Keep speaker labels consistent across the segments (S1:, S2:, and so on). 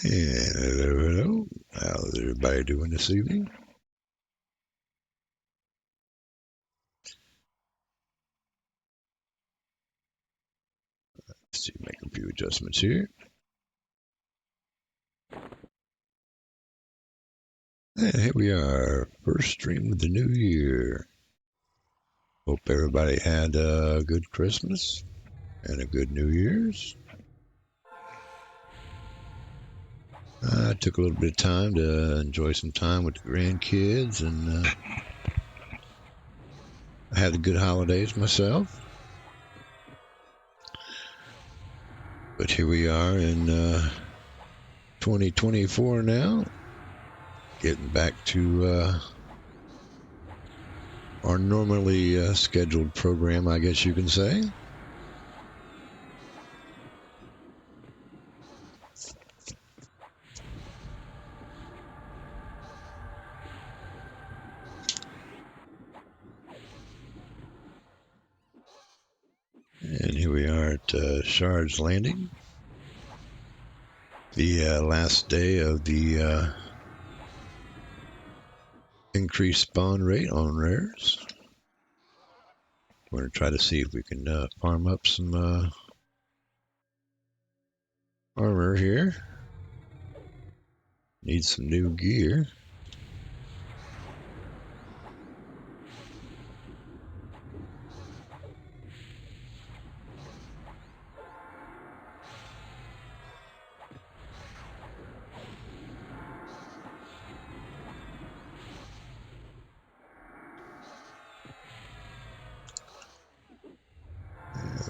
S1: And hello. How's everybody doing this evening? Let's see, make a few adjustments here. And here we are, first stream of the new year. Hope everybody had a good Christmas and a good New Year's. I took a little bit of time to enjoy some time with the grandkids, and I had a good holidays myself. But here we are in 2024 now, getting back to our normally scheduled program, I guess you can say. And here we are at Shard's Landing, the last day of the increased spawn rate on rares. We're going to try to see if we can farm up some armor here. Need some new gear.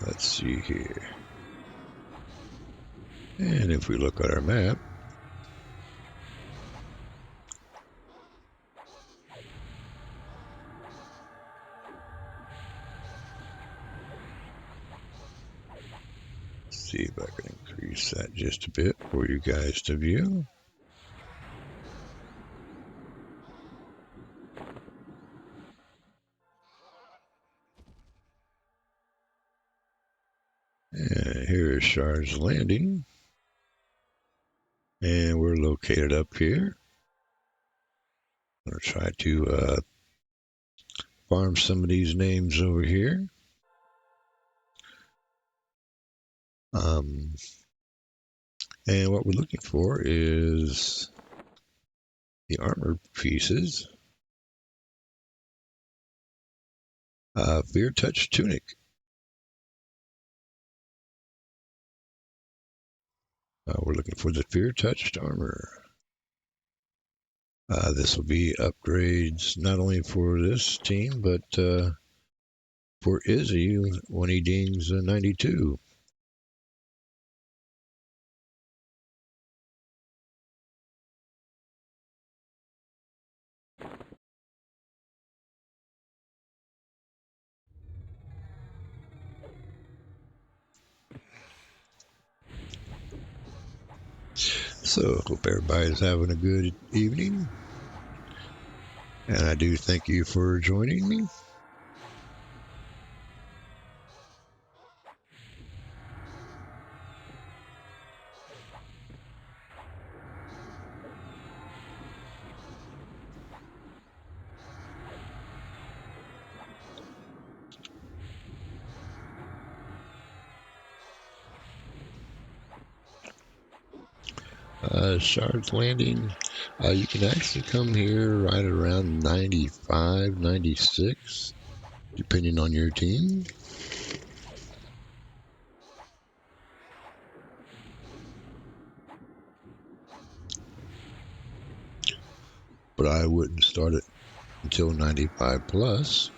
S1: Let's see here. And if we look at our map, let's see if I can increase that just a bit for you guys to view. And here is Shard's Landing. And we're located up here. I'm going to try to farm some of these names over here. And what we're looking for is the armor pieces. Fear Touch Tunic. We're looking for the Fear Touched armor. This will be upgrades not only for this team, but for Izzy when he dings 92. So, hope everybody's having a good evening. And I do thank you for joining me. Shard's Landing, you can actually come here right around 95, 96, depending on your team. But I wouldn't start it until 95 plus.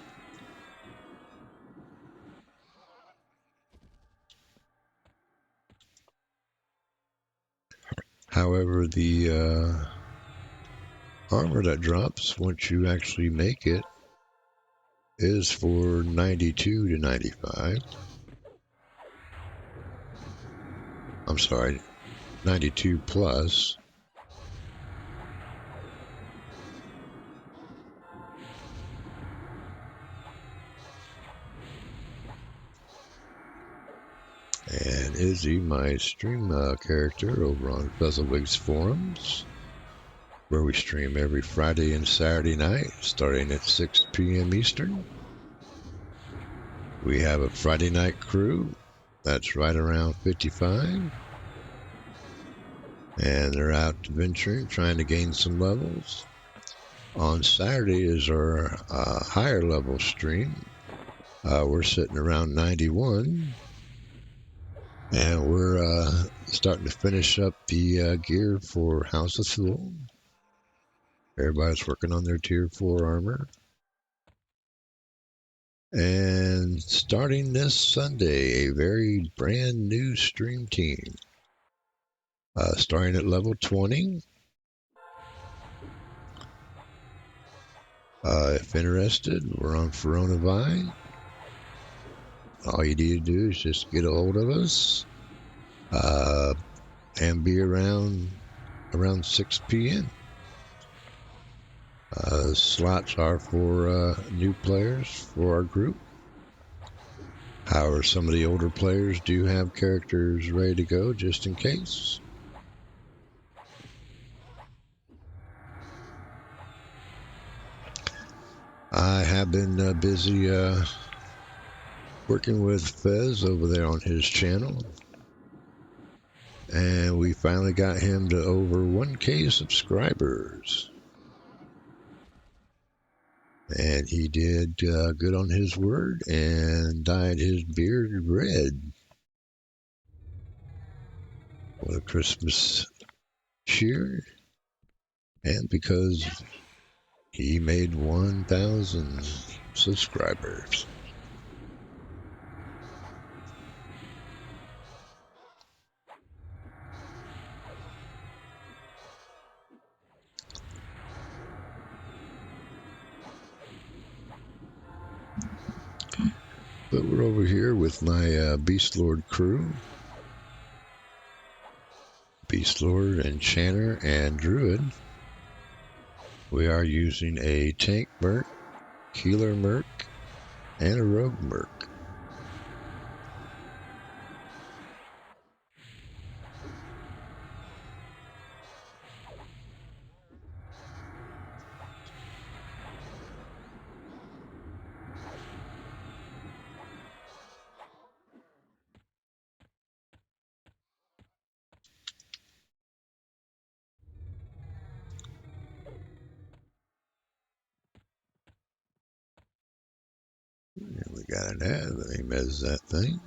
S1: However, the armor that drops once you actually make it is for 92 to 95. I'm sorry, 92 plus. And Izzy, my stream character over on Fuzzlewigs forums, where we stream every Friday and Saturday night, starting at 6 p.m. Eastern. We have a Friday night crew that's right around 55. And they're out adventuring, trying to gain some levels. On Saturday is our higher level stream. We're sitting around 91. And we're starting to finish up the gear for House of Thule. Everybody's working on their Tier 4 armor. And starting this Sunday, a very brand new stream team. Starting at level 20. If interested, we're on Coronavi. All you need to do is just get a hold of us and be around 6 p.m. Slots are for new players for our group. However, some of the older players do have characters ready to go just in case. I have been busy working with Fez over there on his channel. And we finally got him to over 1K subscribers. And he did good on his word and dyed his beard red for the Christmas cheer. And because he made 1,000 subscribers. But we're over here with my Beast Lord crew. Beast Lord, Enchanter, and Druid. We are using a Tank Merc, Healer Merc, and a Rogue Merc. And we got an ad. Let me mez that thing.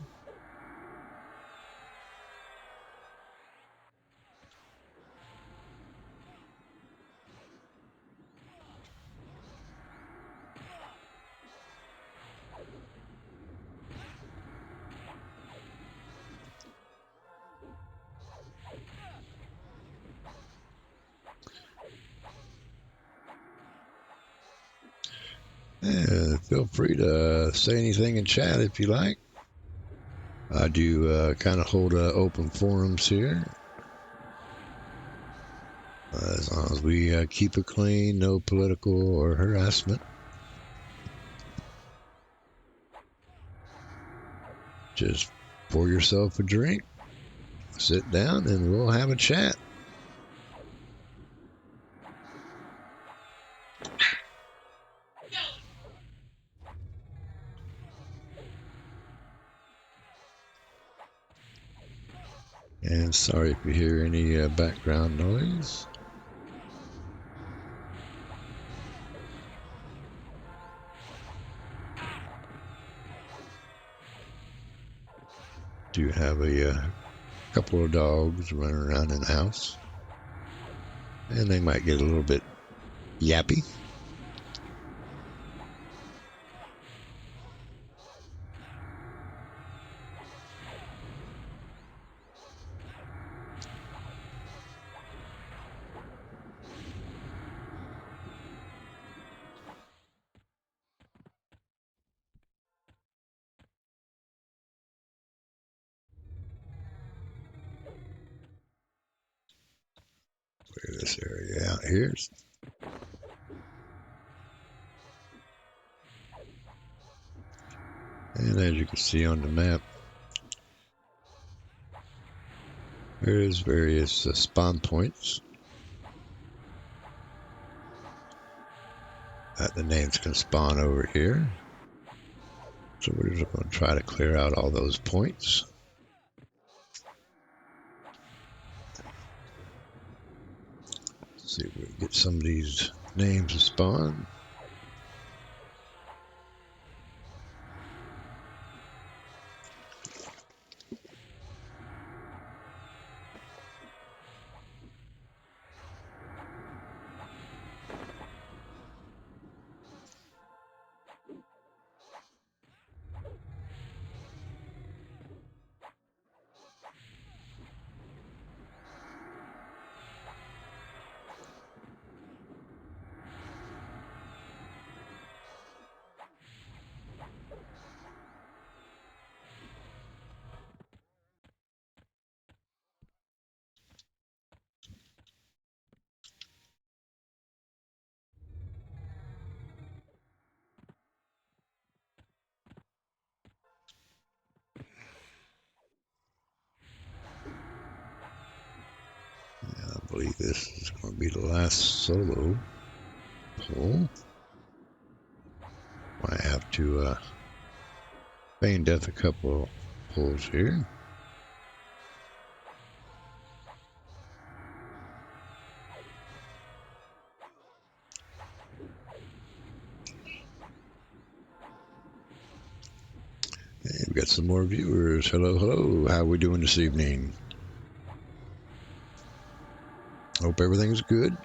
S1: And feel free to say anything in chat if you like. I do kind of hold open forums here. As long as we keep it clean, no political or harassment. Just pour yourself a drink, sit down, and we'll have a chat. And sorry if you hear any background noise. Do have a couple of dogs running around in the house. And they might get a little bit yappy. Clear this area out here. And as you can see on the map, There's various spawn points that the names can spawn over here. So we're just going to try to clear out all those points. Let's see if we can get some of these names to spawn. I believe this is going to be the last solo pull. Might have to feign death a couple pulls here. Hey, we got some more viewers. Hello, hello. How are we doing this evening? Hope everything's good.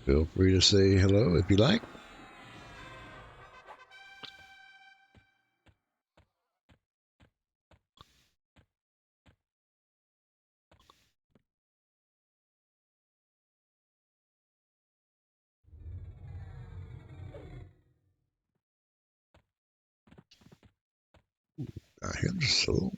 S1: Feel free to say hello if you like. I hear the soul.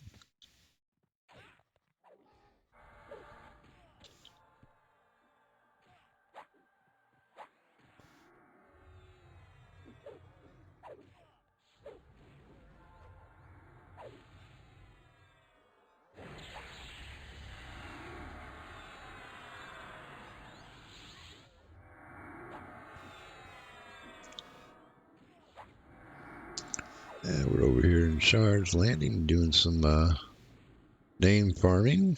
S1: And we're over here in Shards Landing doing some name farming.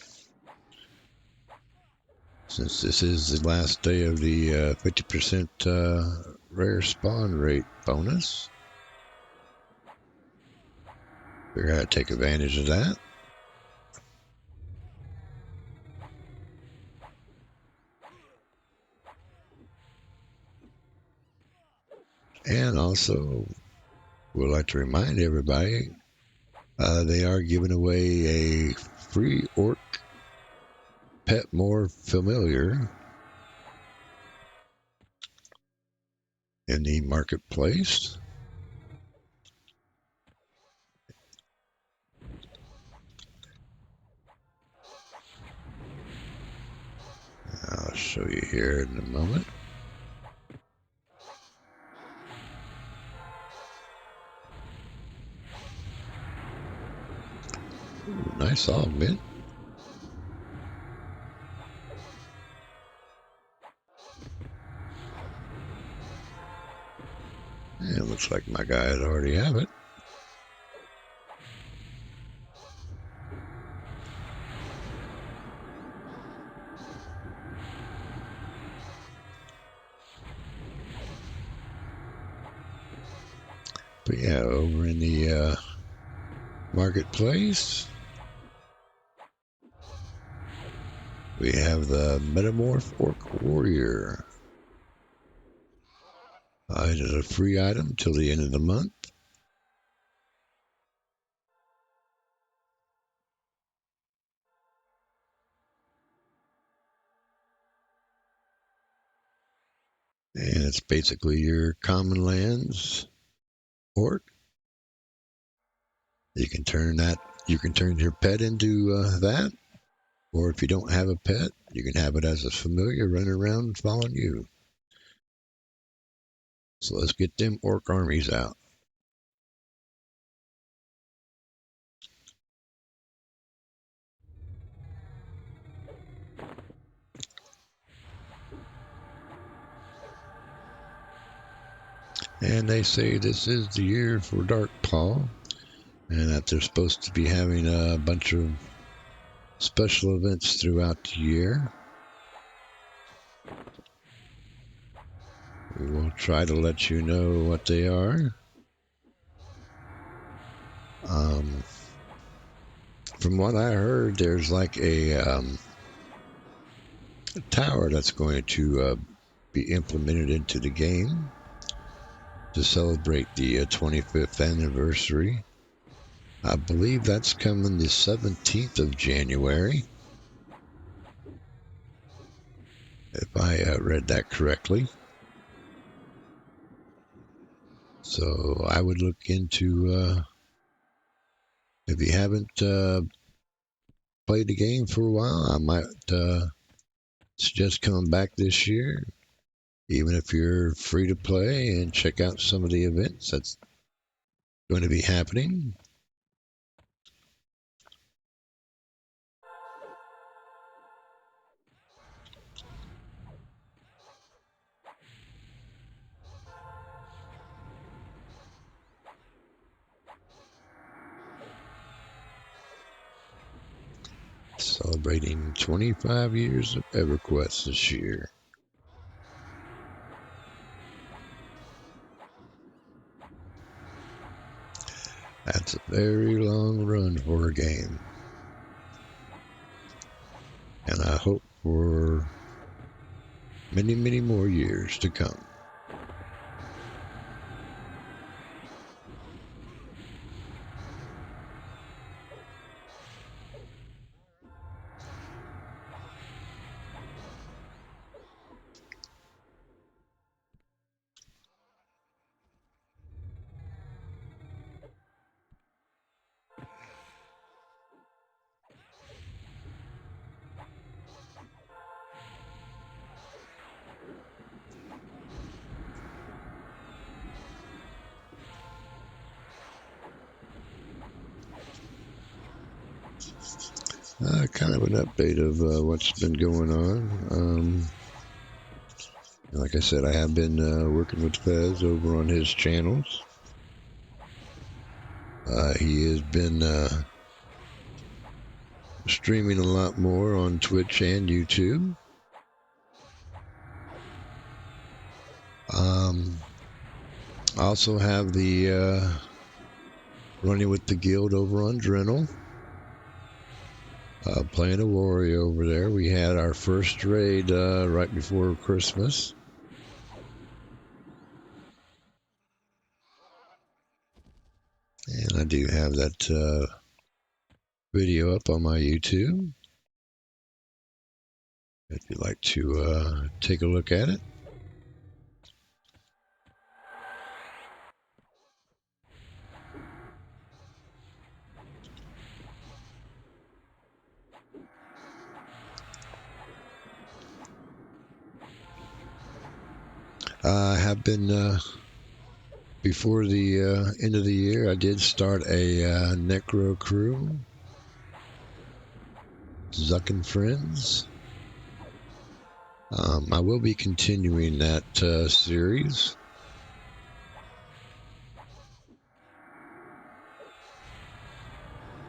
S1: Since this is the last day of the 50% rare spawn rate bonus, we're going to take advantage of that. And also, we'd like to remind everybody they are giving away a free orc pet more familiar in the marketplace. I'll show you here in a moment. Ooh, nice augment. Yeah, it looks like my guys already have it. But yeah, over in the marketplace, we have the Metamorph Orc Warrior. It is a free item till the end of the month. And it's basically your common lands orc. You can turn your pet into that. Or if you don't have a pet, you can have it as a familiar running around following you. So let's get them orc armies out. And they say this is the year for Dark Paw, and that they're supposed to be having a bunch of special events throughout the year. We'll try to let you know what they are. From what I heard, there's like a tower that's going to be implemented into the game to celebrate the 25th anniversary. I believe that's coming the 17th of January, if I read that correctly. So I would look into, if you haven't played the game for a while, I might suggest coming back this year, even if you're free to play, and check out some of the events that's going to be happening. Celebrating 25 years of Everquest this year. That's a very long run for a game. And I hope for many, many more years to come. Kind of an update of what's been going on. Like I said, I have been working with Fez over on his channels. He has been streaming a lot more on Twitch and YouTube. I also have the Running with the Guild over on Drennel. Playing a warrior over there. We had our first raid right before Christmas. And I do have that video up on my YouTube, if you'd like to take a look at it. I have been, before the end of the year, I did start a Necro crew, Zuck and Friends. I will be continuing that series.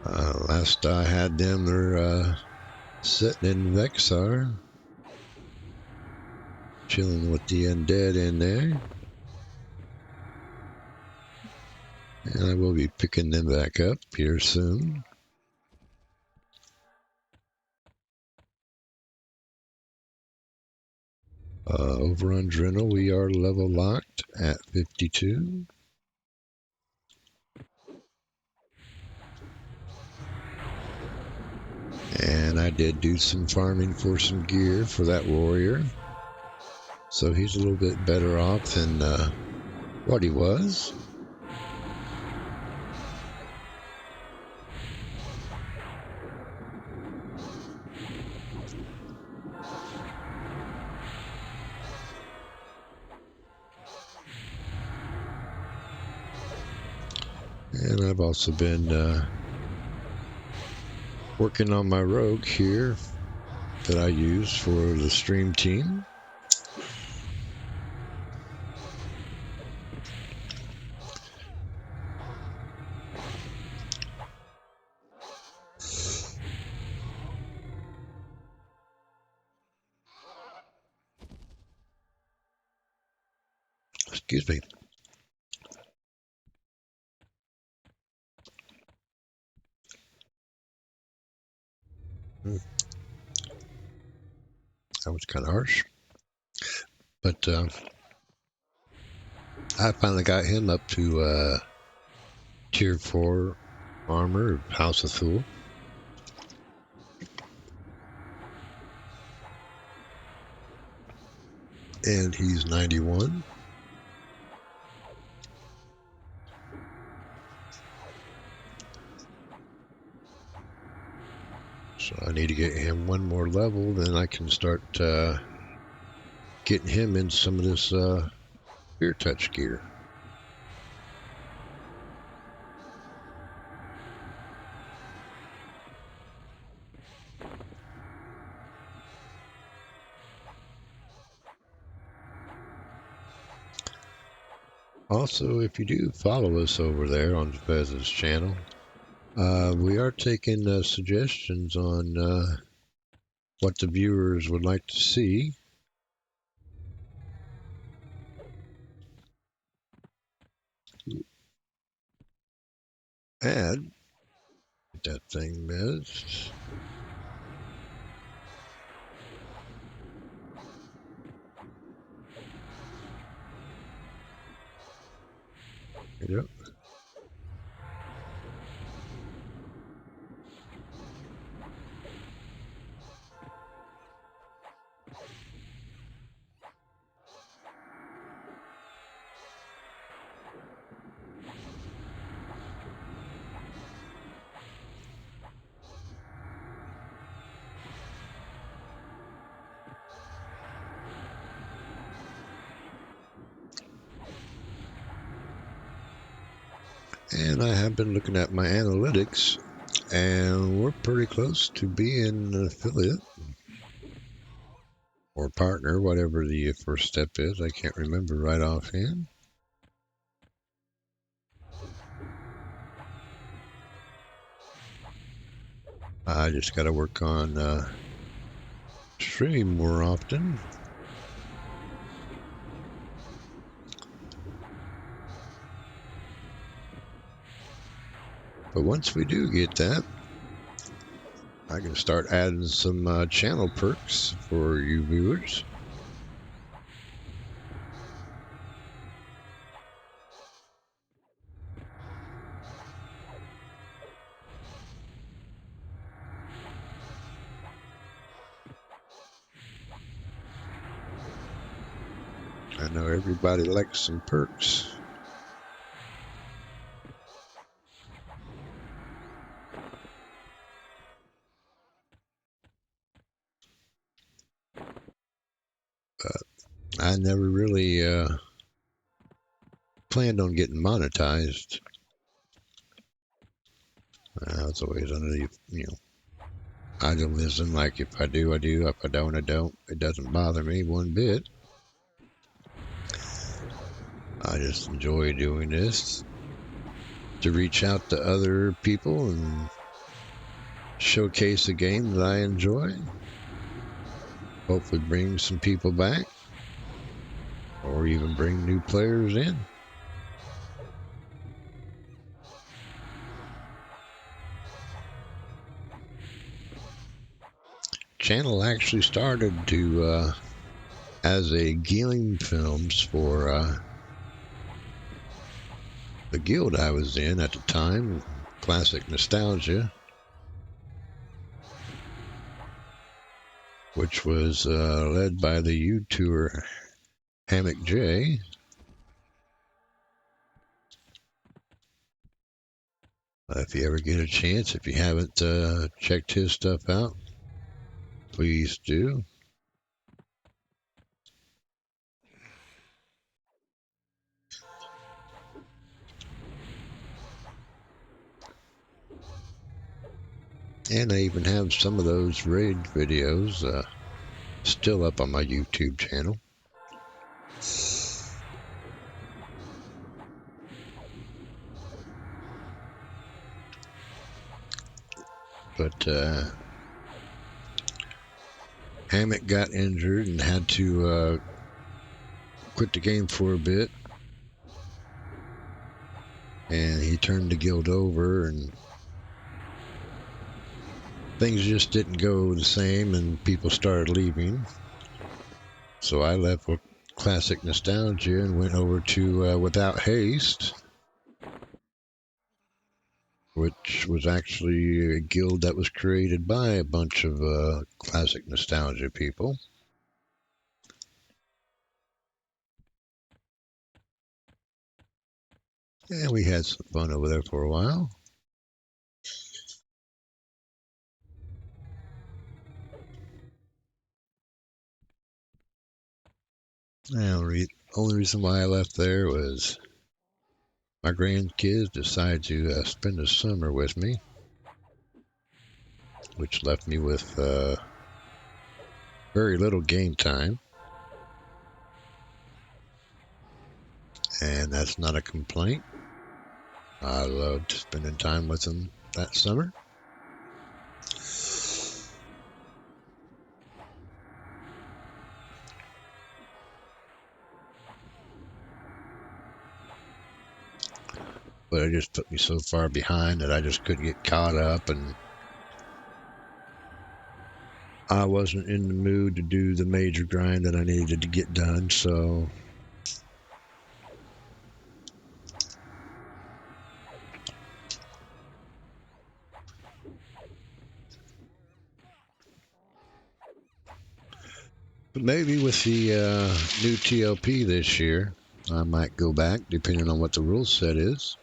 S1: Last I had them, they're sitting in Vexar, chilling with the undead in there. And I will be picking them back up here soon. Over on Drennel, we are level locked at 52. And I did do some farming for some gear for that warrior. So he's a little bit better off than what he was. And I've also been working on my rogue here that I use for the stream team. Excuse me. That was kind of harsh. But I finally got him up to tier 4 armor, House of Thule. And he's 91. So I need to get him one more level, then I can start getting him in some of this Spear Touch gear. Also, if you do follow us over there on Fez's channel, we are taking suggestions on what the viewers would like to see. Add that thing, Bez. Yep. And I have been looking at my analytics, and we're pretty close to being an affiliate or partner, whatever the first step is. I can't remember right offhand. I just got to work on streaming more often. But once we do get that, I can start adding some channel perks for you viewers. I know everybody likes some perks. But I never really planned on getting monetized. It's always under the, idealism, like if I do, I do, if I don't, I don't. It doesn't bother me one bit. I just enjoy doing this to reach out to other people and showcase a game that I enjoy. Hopefully bring some people back or even bring new players in. Channel actually started to as a game films for the guild I was in at the time, Classic Nostalgia, which was led by the YouTuber Hammock J. If you ever get a chance, if you haven't checked his stuff out, please do. And I even have some of those raid videos still up on my YouTube channel. But Hammock got injured and had to quit the game for a bit. and he turned the guild over, and things just didn't go the same, and people started leaving. So I left with Classic Nostalgia and went over to Without Haste, which was actually a guild that was created by a bunch of Classic Nostalgia people. And we had some fun over there for a while. The only reason why I left there was my grandkids decided to spend the summer with me, which left me with very little game time. And that's not a complaint. I loved spending time with them that summer. But it just put me so far behind that I just couldn't get caught up, and I wasn't in the mood to do the major grind that I needed to get done, so but maybe with the new TLP this year, I might go back, depending on what the rule set is.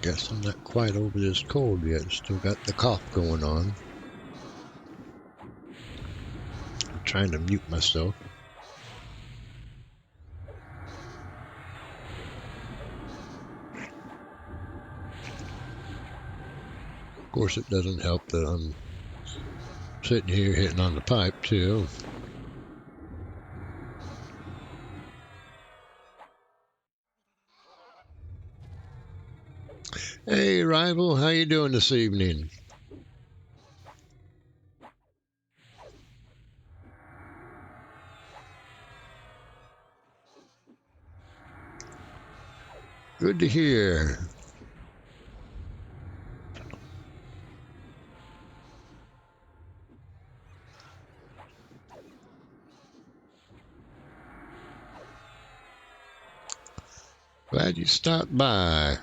S1: Guess I'm not quite over this cold yet. Still got the cough going on. I'm trying to mute myself. Of course, it doesn't help that I'm sitting here hitting on the pipe, too. Hey, rival, how you doing this evening? Good to hear. Glad you stopped by.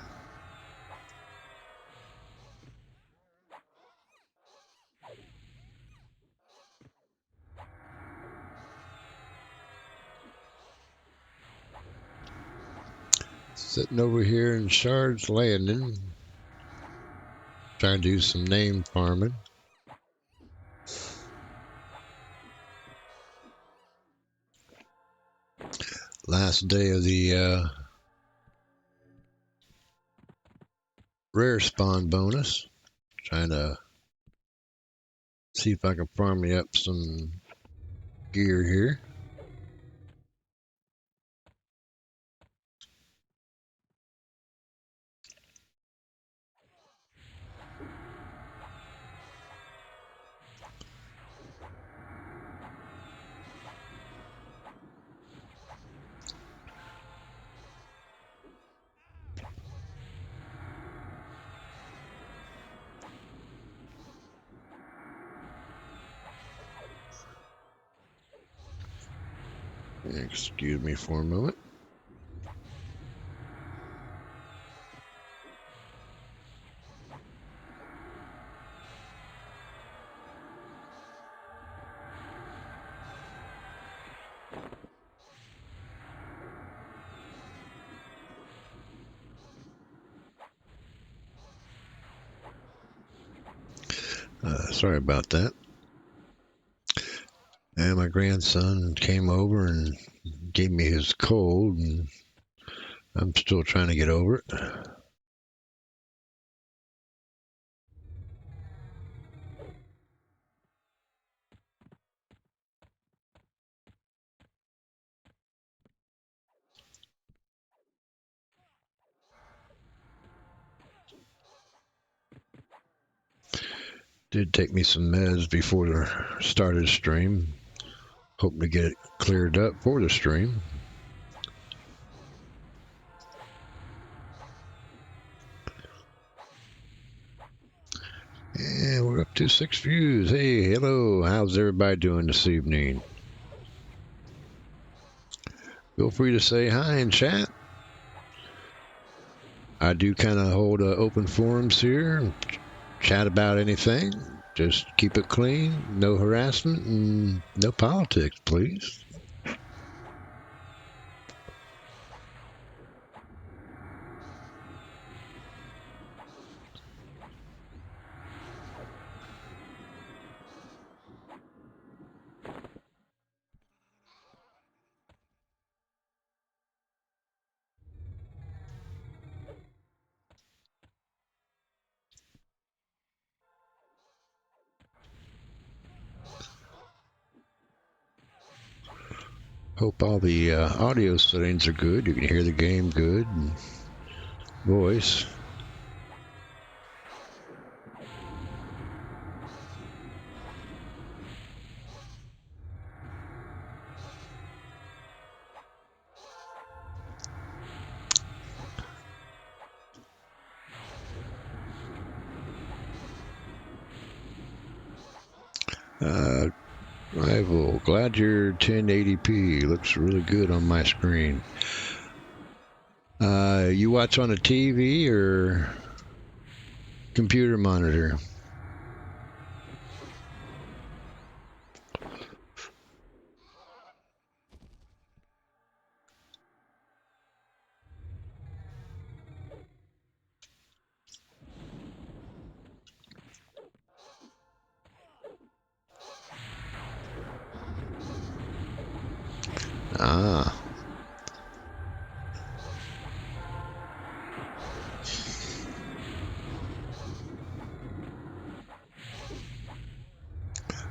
S1: Sitting over here in Shard's Landing, trying to do some name farming. Last day of the rare spawn bonus. Trying to see if I can farm me up some gear here. Excuse me for a moment. Sorry about that. And my grandson came over and gave me his cold, and I'm still trying to get over it. Did take me some meds before the started stream. Hoping to get it cleared up for the stream. And we're up to 6 views. Hey, hello. How's everybody doing this evening? Feel free to say hi in chat. I do kind of hold open forums here, chat about anything. Just keep it clean, no harassment, and no politics, please. Hope all the audio settings are good. You can hear the game good and voice. Rival, glad you're 1080p. Looks really good on my screen. You watch on a TV or computer monitor? Ah.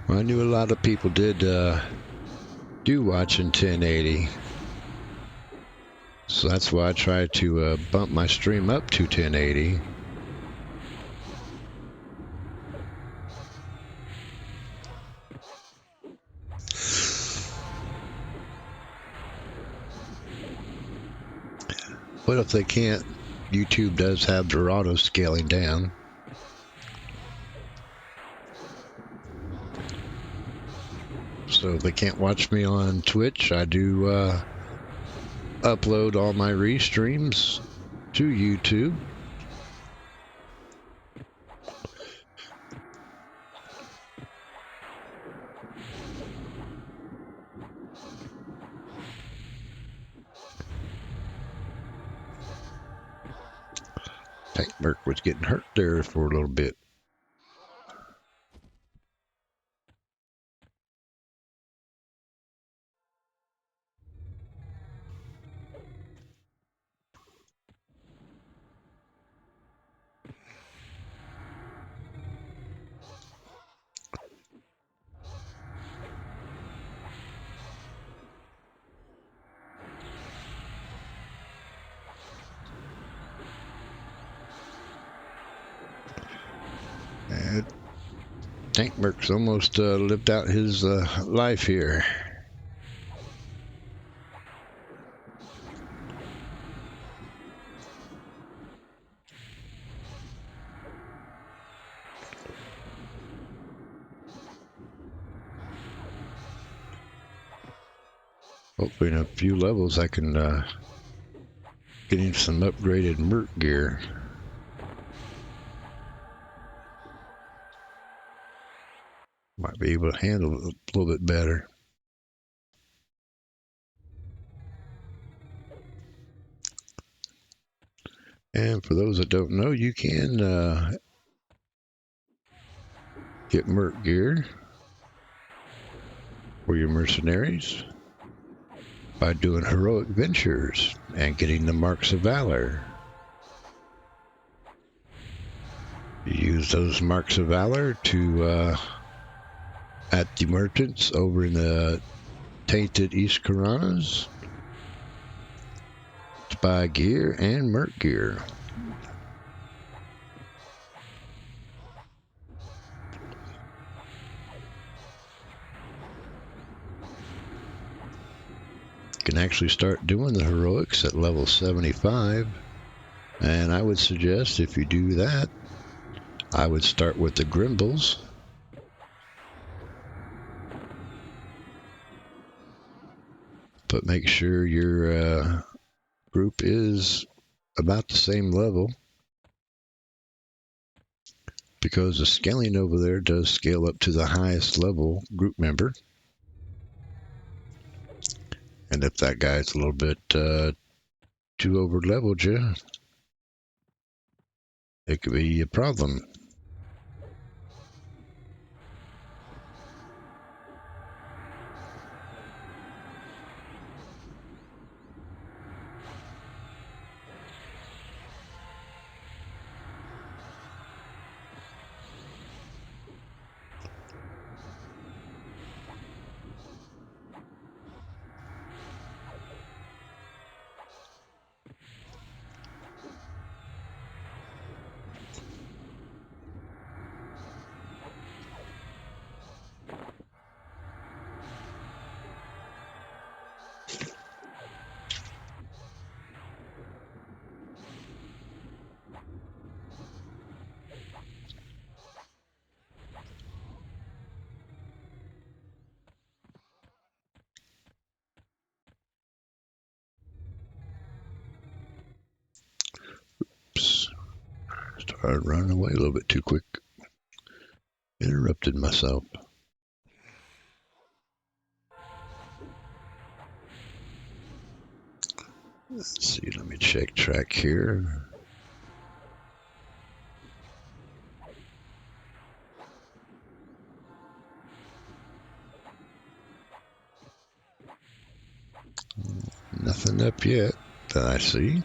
S1: Well, I knew a lot of people did do watch in 1080. So that's why I try to bump my stream up to 1080. But if they can't, YouTube does have their auto scaling down. So if they can't watch me on Twitch, I do upload all my restreams to YouTube. Tank Merc was getting hurt there for a little bit. And Tank Merc's almost lived out his life here. Hopefully in a few levels I can get him some upgraded Merc gear. Might be able to handle it a little bit better. And for those that don't know, you can get Merc gear for your mercenaries by doing heroic ventures and getting the marks of valor. You use those marks of valor to at the merchants over in the tainted East Karanas to buy gear and merc gear. You can actually start doing the heroics at level 75, and I would suggest if you do that, I would start with the Grimbles. But make sure your group is about the same level, because the scaling over there does scale up to the highest level group member. And if that guy's a little bit too over leveled you, it could be a problem. Oops. Started running away a little bit too quick. Interrupted myself. Let's see, let me check track here. Nothing up yet that I see.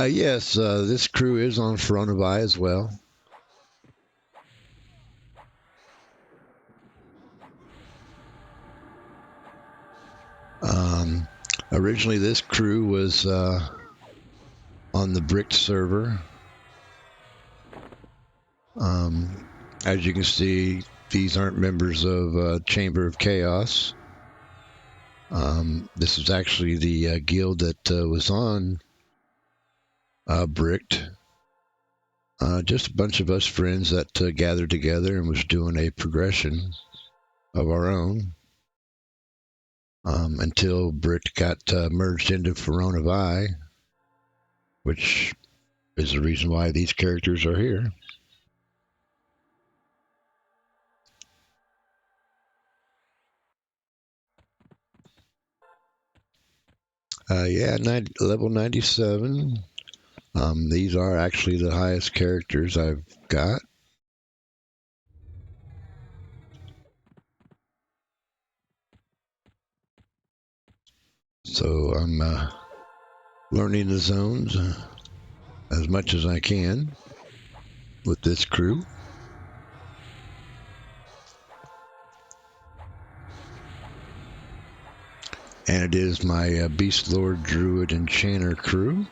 S1: Yes, this crew is on Fronovi as well. Originally, this crew was on the Bricked server. As you can see, these aren't members of Chamber of Chaos. This is actually the guild that was on Bricked. Just a bunch of us friends that gathered together and was doing a progression of our own until Bricked got merged into Foronavi, which is the reason why these characters are here. Level 97. These are actually the highest characters I've got. So I'm learning the zones as much as I can with this crew. And it is my Beast Lord, Druid, and Enchanter crew.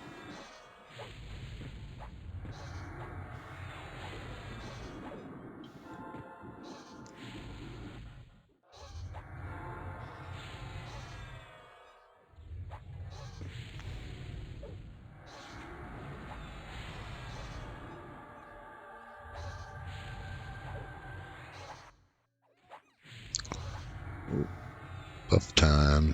S1: Buff time.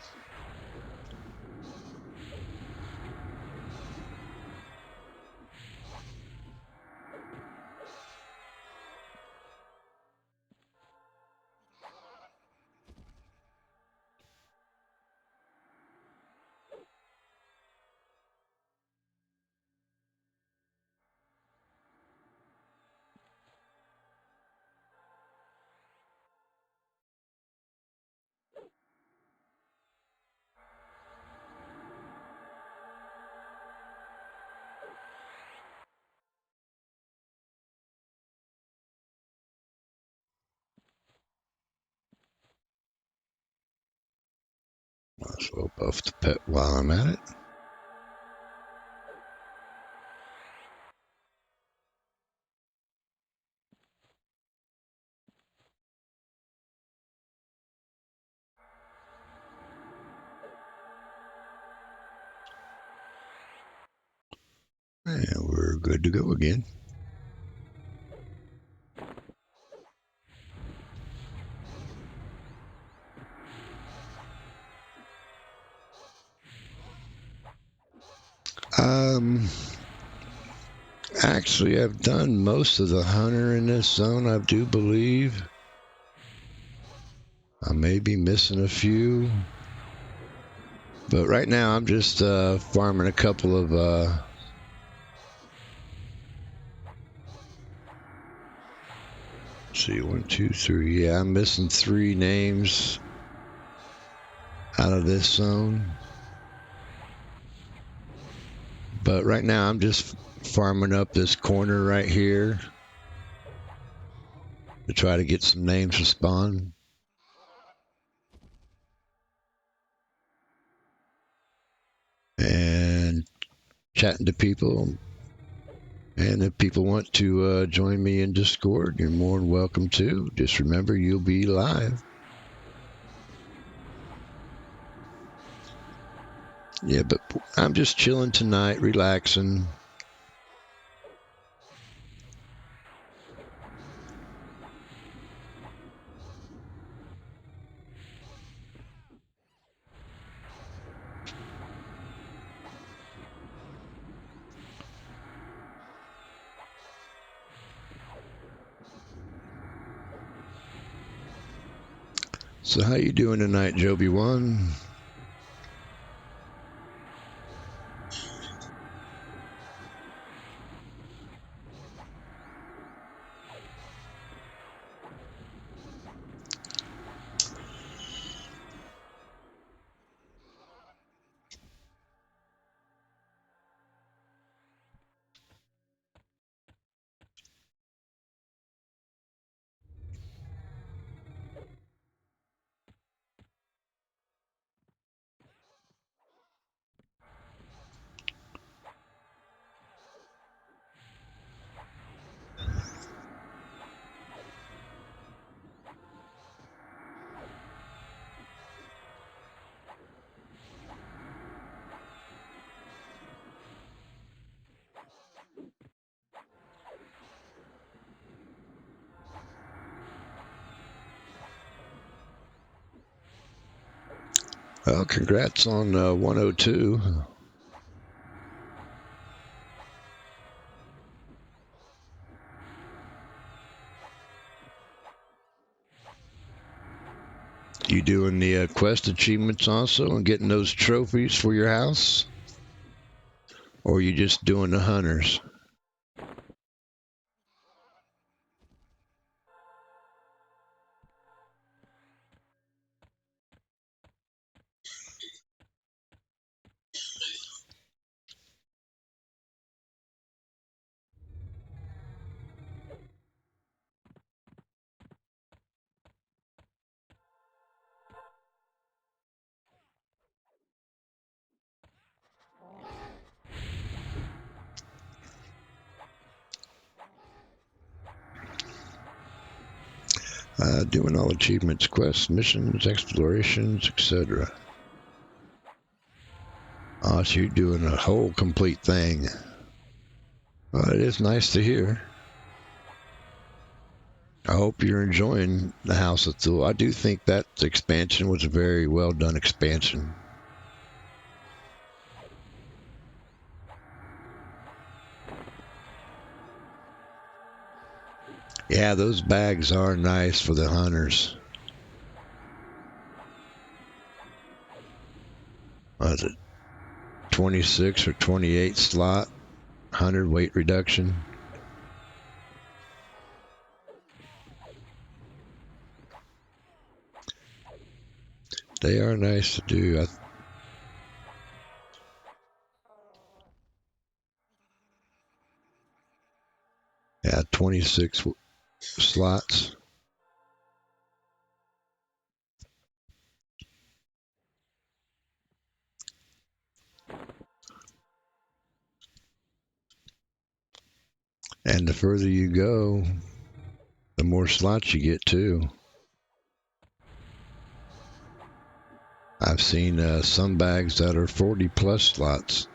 S1: We'll buff the pet while I'm at it. And we're good to go again. Actually, I've done most of the hunter in this zone, I do believe. I may be missing a few. But right now, I'm just farming a couple of... let's see, 1, 2, 3. Yeah, I'm missing 3 names out of this zone. But right now, I'm just farming up this corner right here to try to get some names to spawn. And chatting to people. And if people want to join me in Discord, you're more than welcome to. Just remember, you'll be live. Yeah, but I'm just chilling tonight, relaxing. So how you doing tonight, Joby1? Well, congrats on 102. You doing the quest achievements also and getting those trophies for your house? Or are you just doing the hunters? Doing all achievements, quests, missions, explorations, etc. Oh, so you're doing a whole complete thing. Well, it is nice to hear. I hope you're enjoying the House of Thule. I do think that expansion was a very well done expansion. Yeah, those bags are nice for the hunters. Was it 26 or 28 slot, 100 weight reduction? They are nice to do. Yeah, 26 slots. And the further you go, the more slots you get too. I've seen some bags that are 40 plus slots.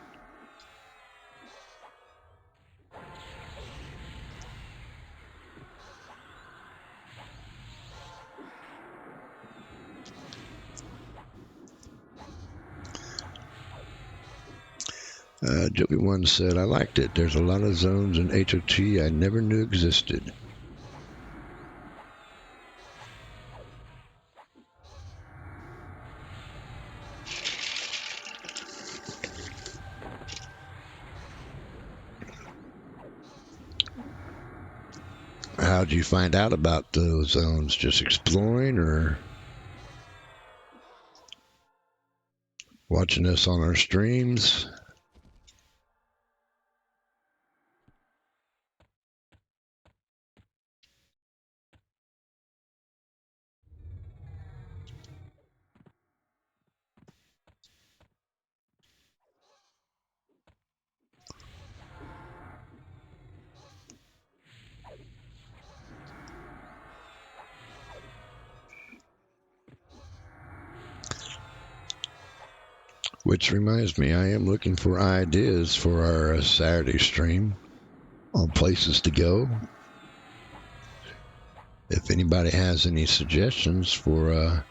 S1: Joey One said, I liked it. There's a lot of zones in HOT I never knew existed. How'd you find out about those zones? Just exploring or watching us on our streams? Which reminds me, I am looking for ideas for our Saturday stream on places to go. If anybody has any suggestions for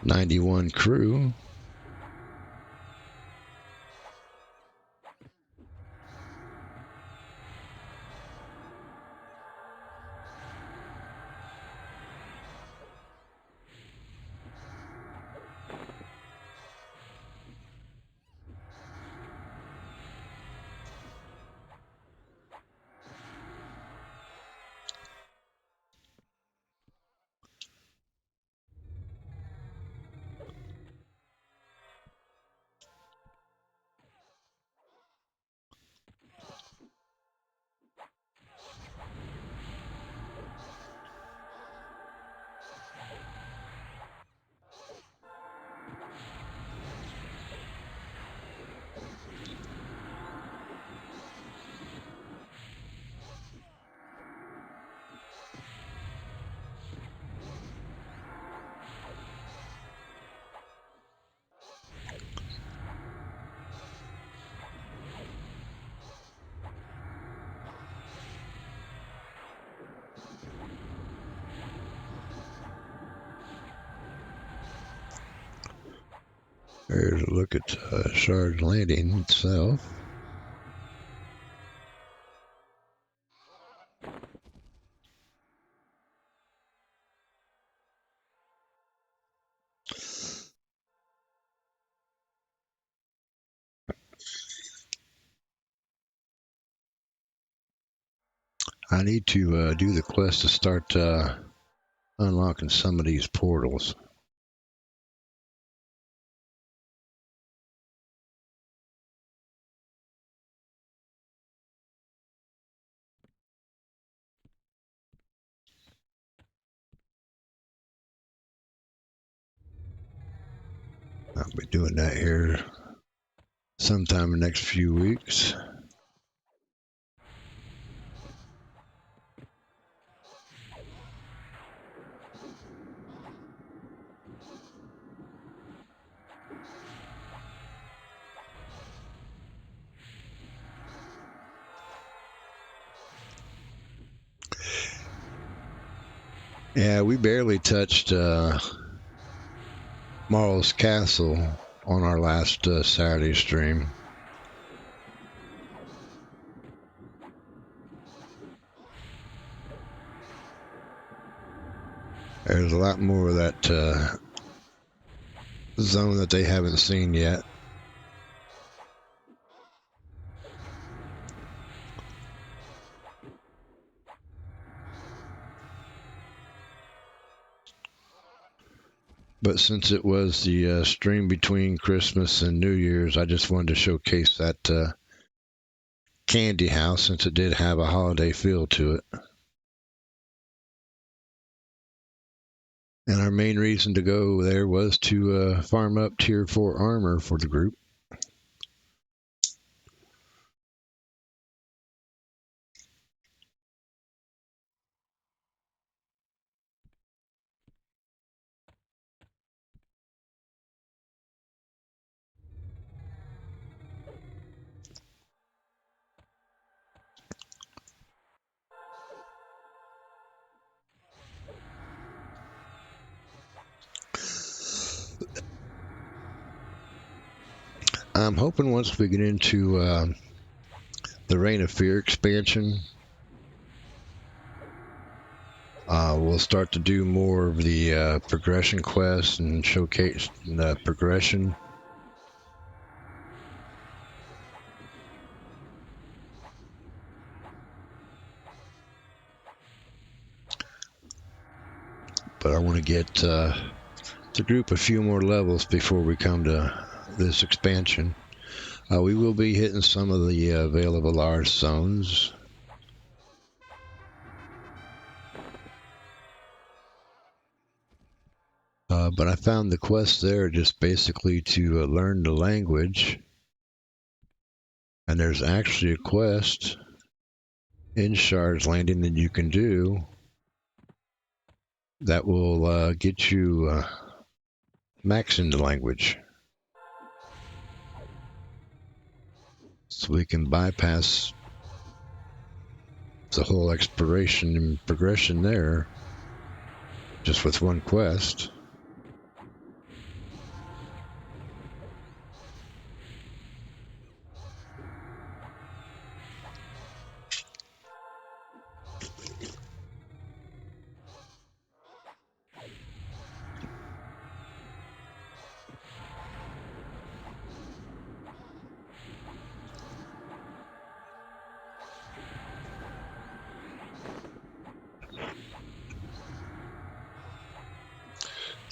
S1: 91 crew, there's a look at Shard Landing itself. I need to do the quest to start unlocking some of these portals. I'll be doing that here sometime in the next few weeks. Yeah, we barely touched Marl's Castle on our last Saturday stream. There's a lot more of that zone that they haven't seen yet. But since it was the stream between Christmas and New Year's, I just wanted to showcase that candy house since it did have a holiday feel to it. And our main reason to go there was to farm up tier 4 armor for the group. I'm hoping once we get into the Reign of Fear expansion, we'll start to do more of the progression quests and showcase the progression. But I want to get to group a few more levels before we come to this expansion. We will be hitting some of the available large zones. But I found the quest there just basically to learn the language. And there's actually a quest in Shards Landing that you can do that will get you maxing the language. So we can bypass the whole exploration and progression there just with one quest.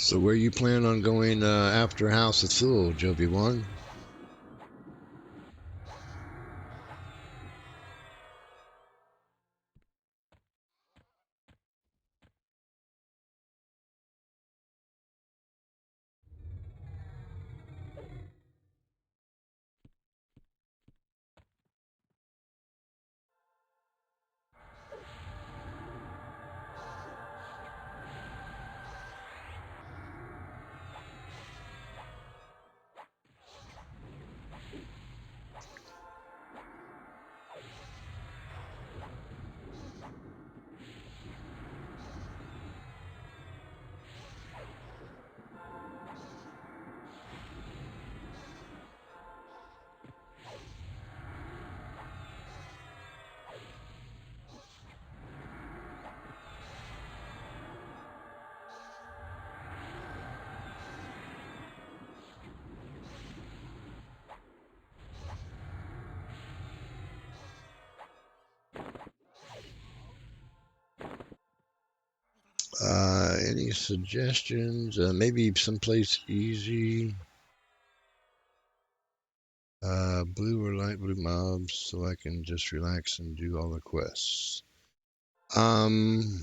S1: So where you plan on going after House of Thule, Joby One? Any suggestions? Maybe someplace easy. Blue or light blue mobs, so I can just relax and do all the quests. You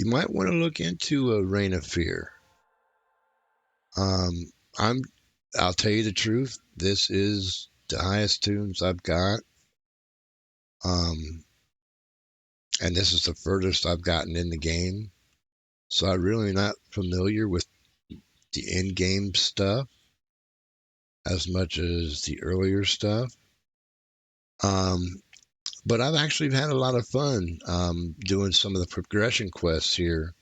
S1: might want to look into a Reign of Fear. Um, I'll tell you the truth. This is the highest tunes I've got. Um, and this is the furthest I've gotten in the game. So I'm really not familiar with the in-game stuff as much as the earlier stuff. Um, but I've actually had a lot of fun doing some of the progression quests here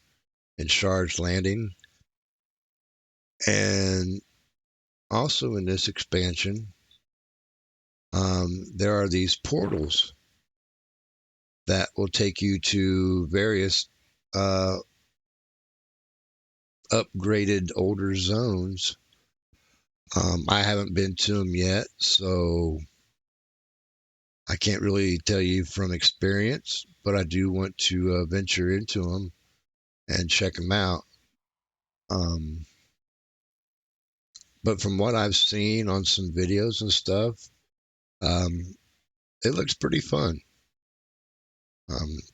S1: in Shards Landing. And also in this expansion, there are these portals that will take you to various uh, upgraded older zones. I haven't been to them yet, so I can't really tell you from experience, but I do want to venture into them and check them out. Um, but from what I've seen on some videos and stuff, um, it looks pretty fun.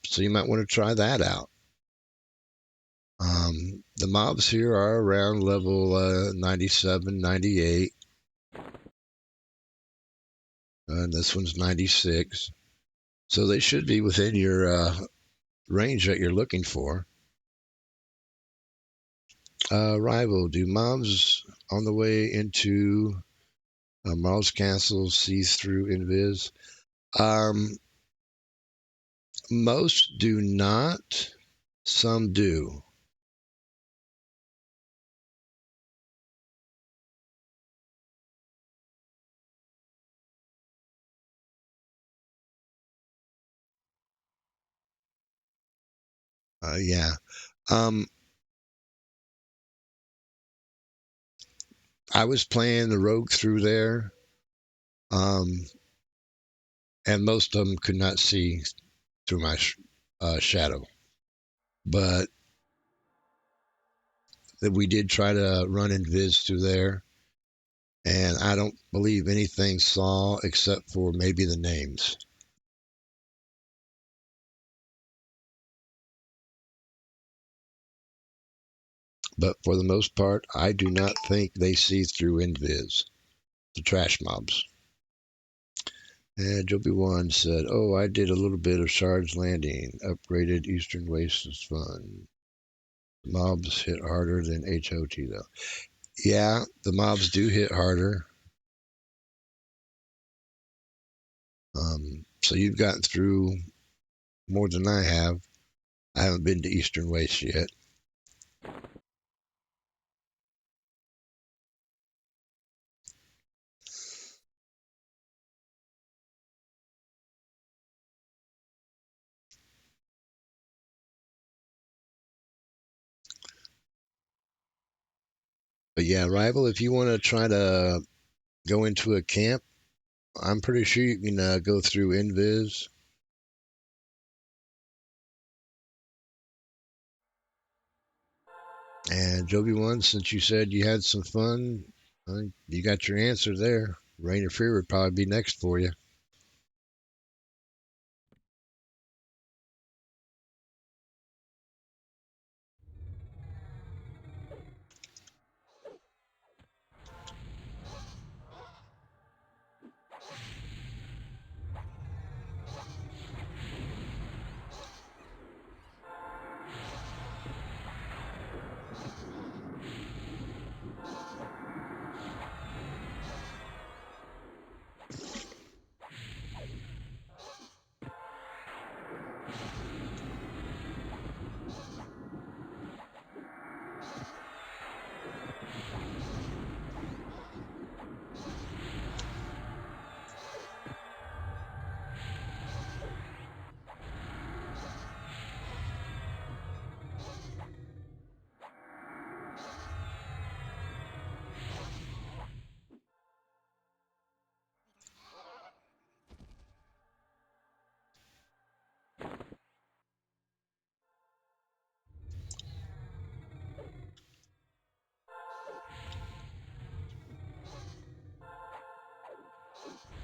S1: So you might want to try that out. The mobs here are around level 97, 98. And this one's 96. So they should be within your range that you're looking for. Rival, do mobs on the way into Marl's Castle sees through invis? Um, most do not. Some do. Yeah. Um, I was playing the rogue through there, um, and most of them could not see through my shadow. But that we did try to run invis through there, and I don't believe anything saw except for maybe the names. But for the most part, I do not think they see through invis, the trash mobs. And Joby One said, "Oh, I did a little bit of Shards Landing. Upgraded Eastern Waste is fun. The mobs hit harder than HOT though." Yeah, the mobs do hit harder. So you've gotten through more than I have. I haven't been to Eastern Waste yet. But yeah, Rival, if you want to try to go into a camp, I'm pretty sure you can go through Invis. And Joby One, since you said you had some fun, you got your answer there. Rain or Fear would probably be next for you.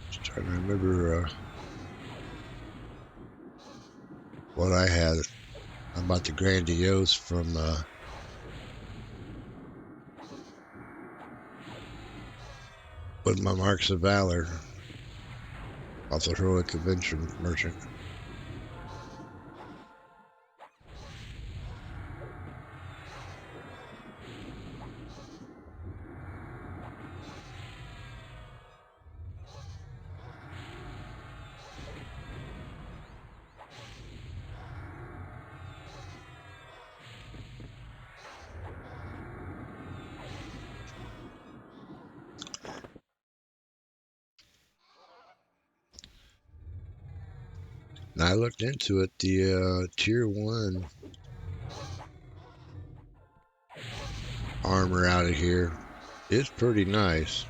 S1: Just trying to remember what I had about the grandiose from with my marks of valor off the heroic adventure merchant. Now I looked into it. The tier one armor out of here is pretty nice.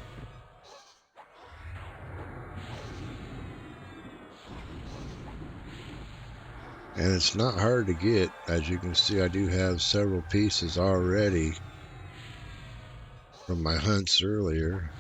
S1: And it's not hard to get. As you can see, I do have several pieces already from my hunts earlier.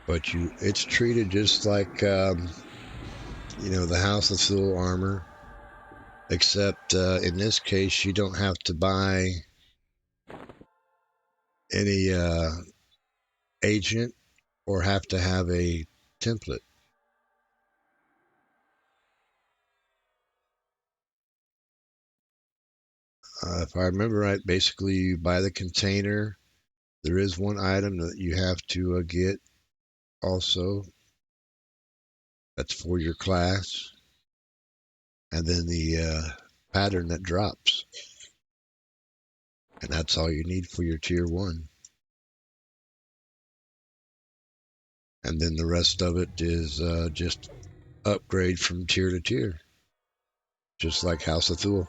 S1: But it's treated just like the House of Thule armor, except in this case you don't have to buy any agent or have to have a template. If I remember right, basically you buy the container. There is one item that you have to get also. That's for your class. and then the pattern that drops. And that's all you need for your tier 1. And then the rest of it is just upgrade from tier to tier, just like House of Thule.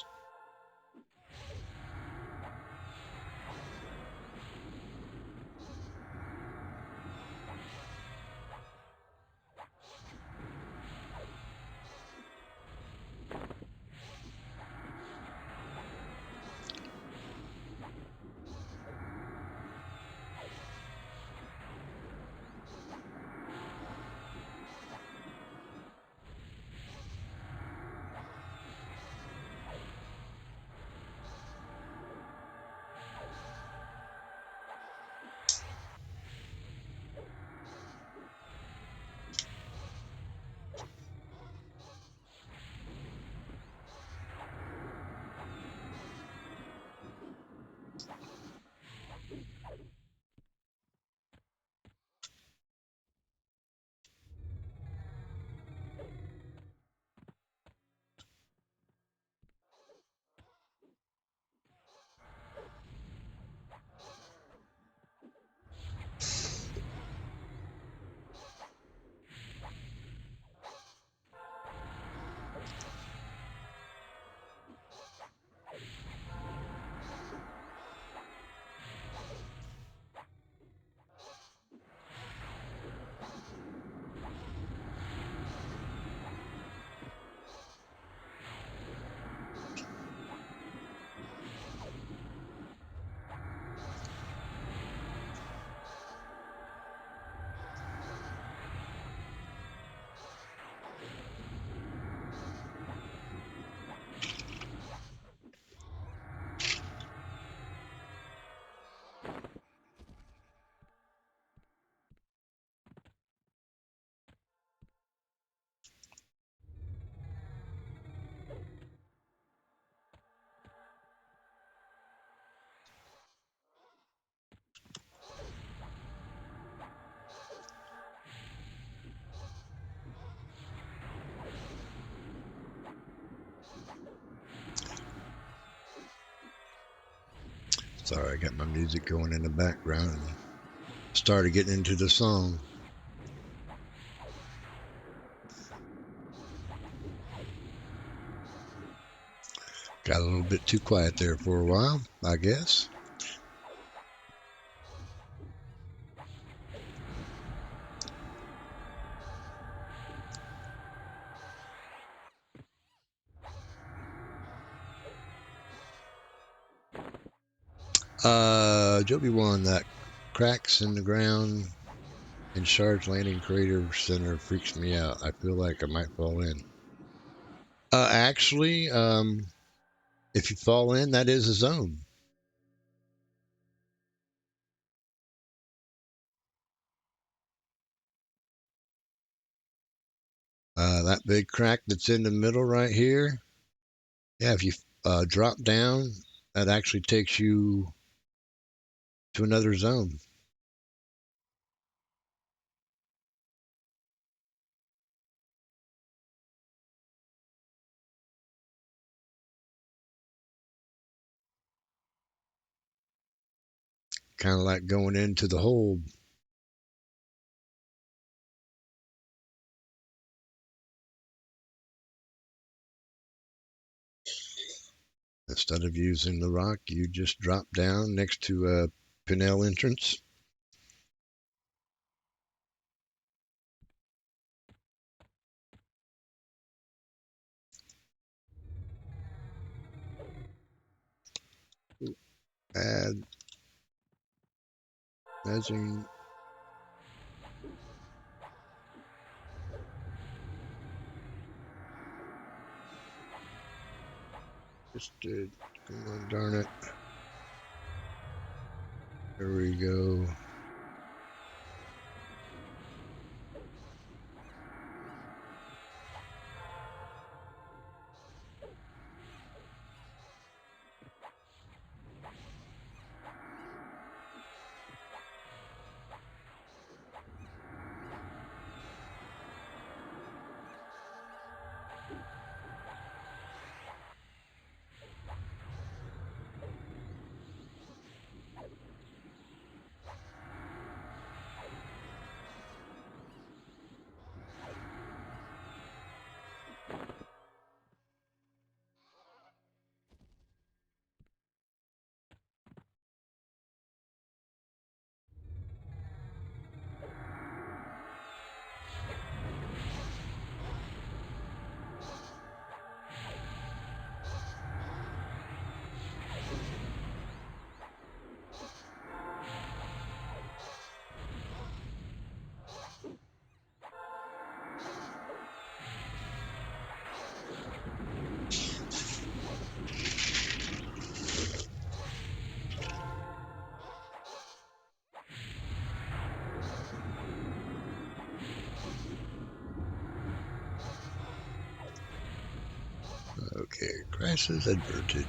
S1: Sorry, I got my music going in the background and started getting into the song. Got a little bit too quiet there for a while, I guess. Joby 1, that cracks in the ground in Shards Landing Crater Center freaks me out. I feel like I might fall in. Actually, if you fall in, that is a zone. That big crack that's in the middle right here, yeah, if you drop down, that actually takes you to another zone. Kind of like going into the hole. Instead of using the rock, you just drop down next to a Pinel entrance. Add measuring. Just did. Come on, darn it. There we go. Okay, crisis averted.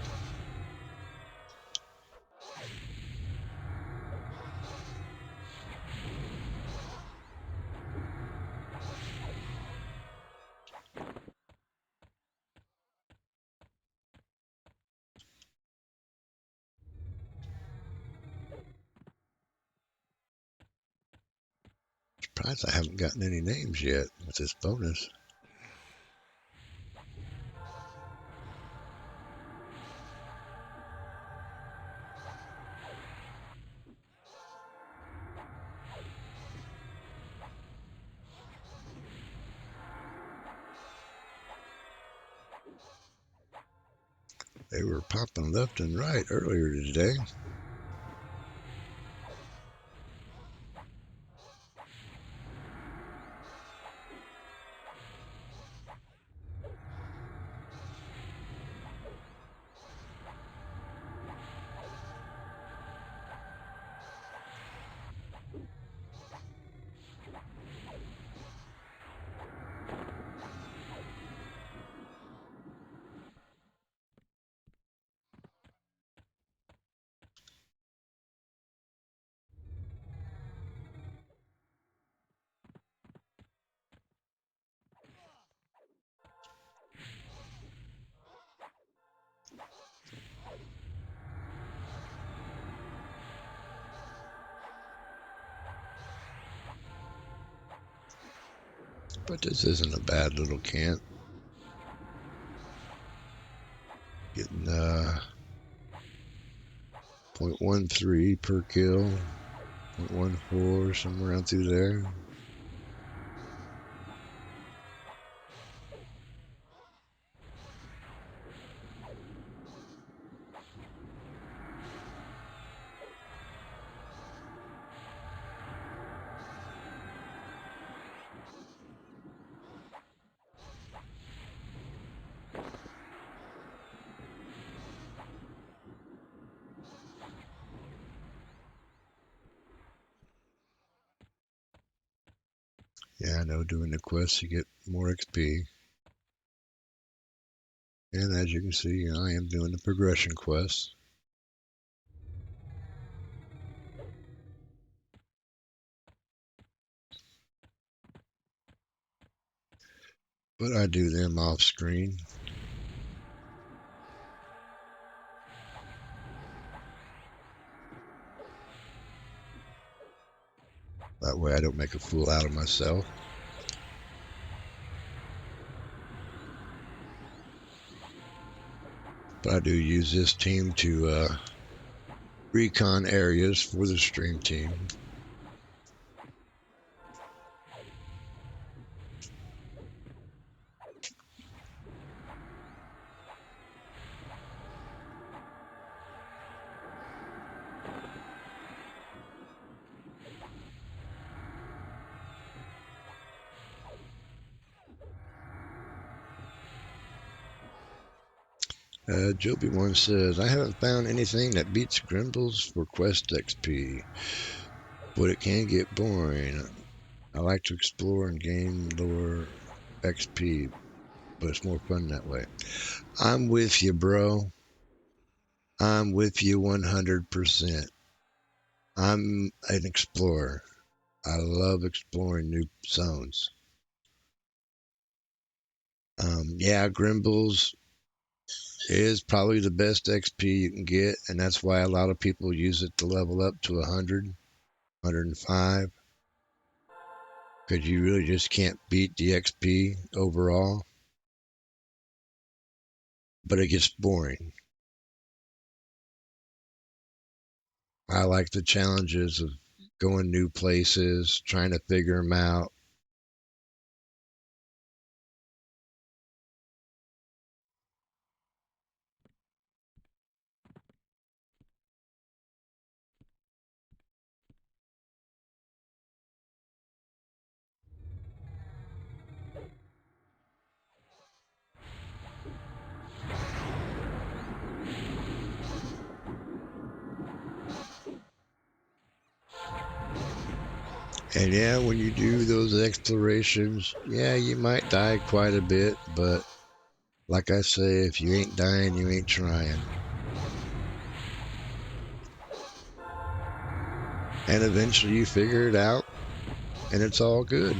S1: Surprised I haven't gotten any names yet with this bonus. They were popping left and right earlier today. But this isn't a bad little camp. Getting 0.13 per kill, 0.14, somewhere around through there. Yeah, I know, doing the quests you get more XP. And as you can see, I am doing the progression quests. But I do them off screen. That way I don't make a fool out of myself. But I do use this team to recon areas for the stream team. Joby1 says, I haven't found anything that beats Grimbles for quest XP, but it can get boring. I like to explore and gain lower XP, but it's more fun that way. I'm with you, bro. I'm with you 100%. I'm an explorer. I love exploring new zones. Yeah, Grimbles is probably the best XP you can get, and that's why a lot of people use it to level up to 100, 105, because you really just can't beat the XP overall, but it gets boring. I like the challenges of going new places, trying to figure them out. And yeah, when you do those explorations, yeah, you might die quite a bit, but Like I say, if you ain't dying, you ain't trying. And eventually you figure it out, and it's all good.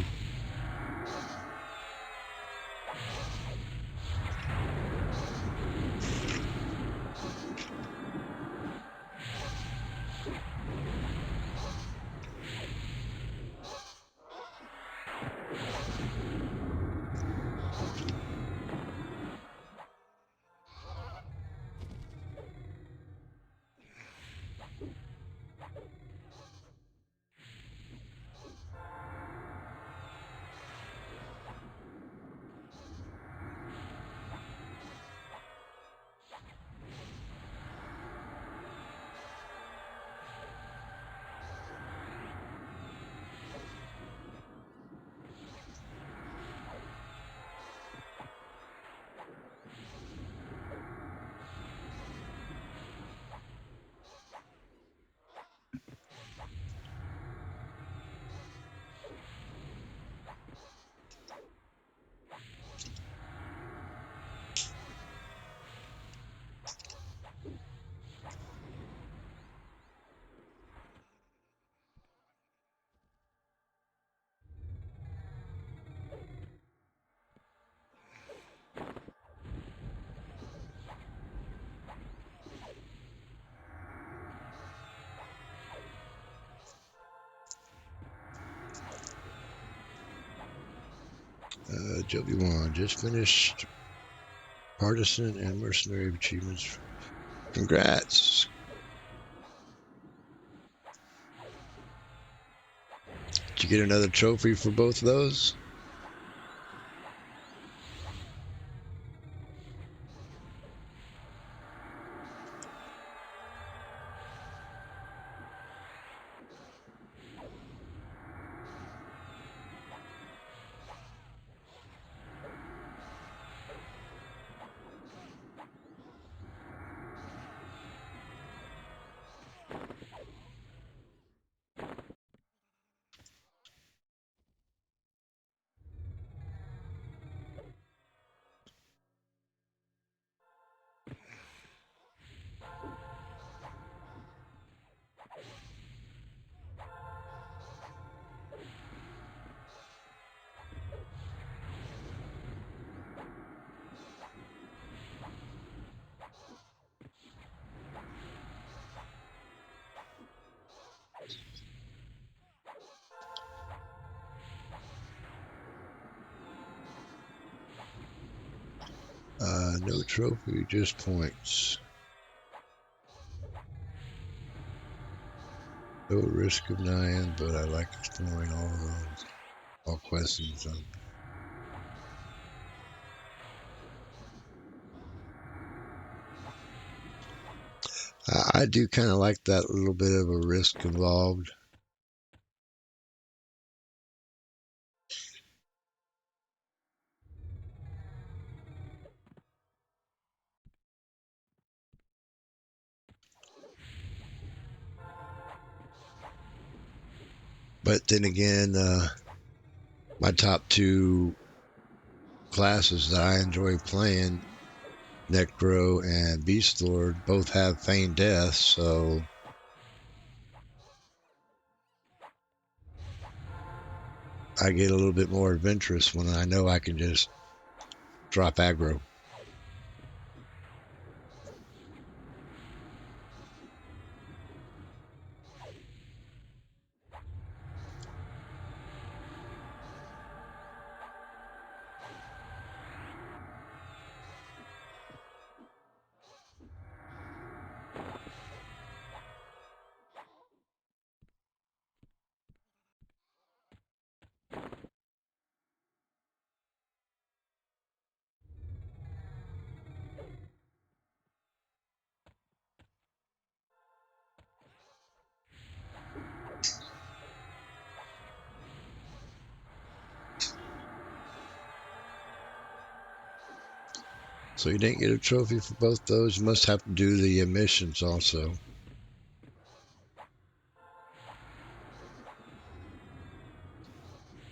S1: Joby Wan just finished partisan and mercenary achievements. Congrats. Did you get another trophy for both of those? No trophy, just points. No risk of dying, but I like exploring all questions. I do kind of like that little bit of a risk involved. But then again, my top two classes that I enjoy playing, Necro and Beast Lord, both have feigned death, so I get a little bit more adventurous when I know I can just drop aggro. So you didn't get a trophy for both those. You must have to do the missions also.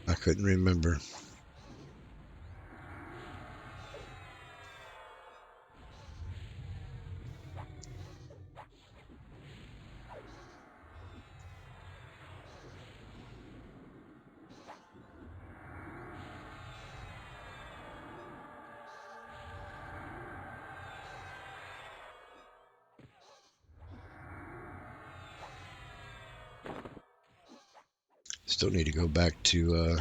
S1: I couldn't remember. Still need to go back to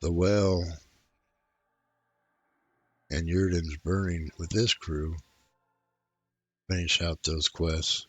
S1: the well and Yurden's burning with this crew. Finish out those quests.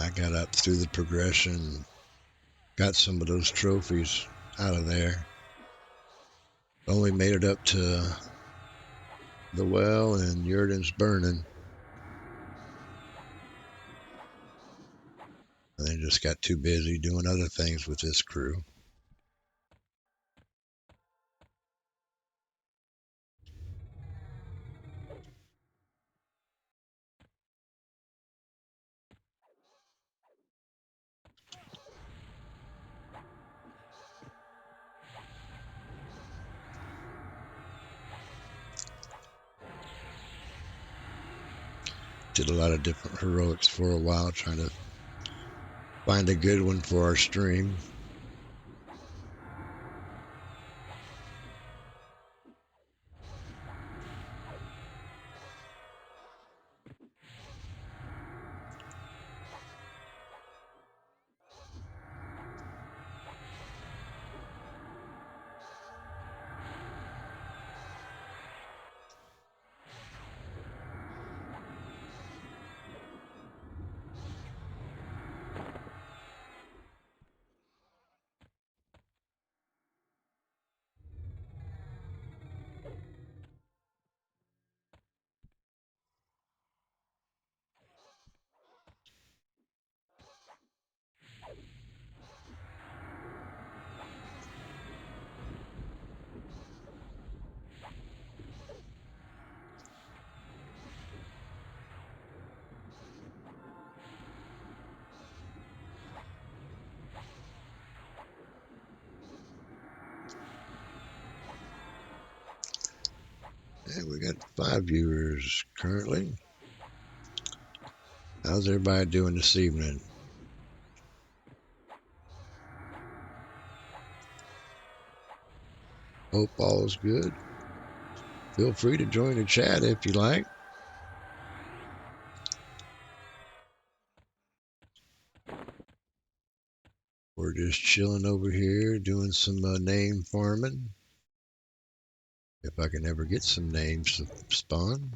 S1: I got up through the progression, got some of those trophies out of there. Only made it up to the well and Yurden's burning. And then just got too busy doing other things with this crew. Did a lot of different heroics for a while, trying to find a good one for our stream. And we got 5 viewers currently. How's everybody doing this evening? Hope all's good. Feel free to join the chat if you like. We're just chilling over here doing some name farming. If I can ever get some names to spawn.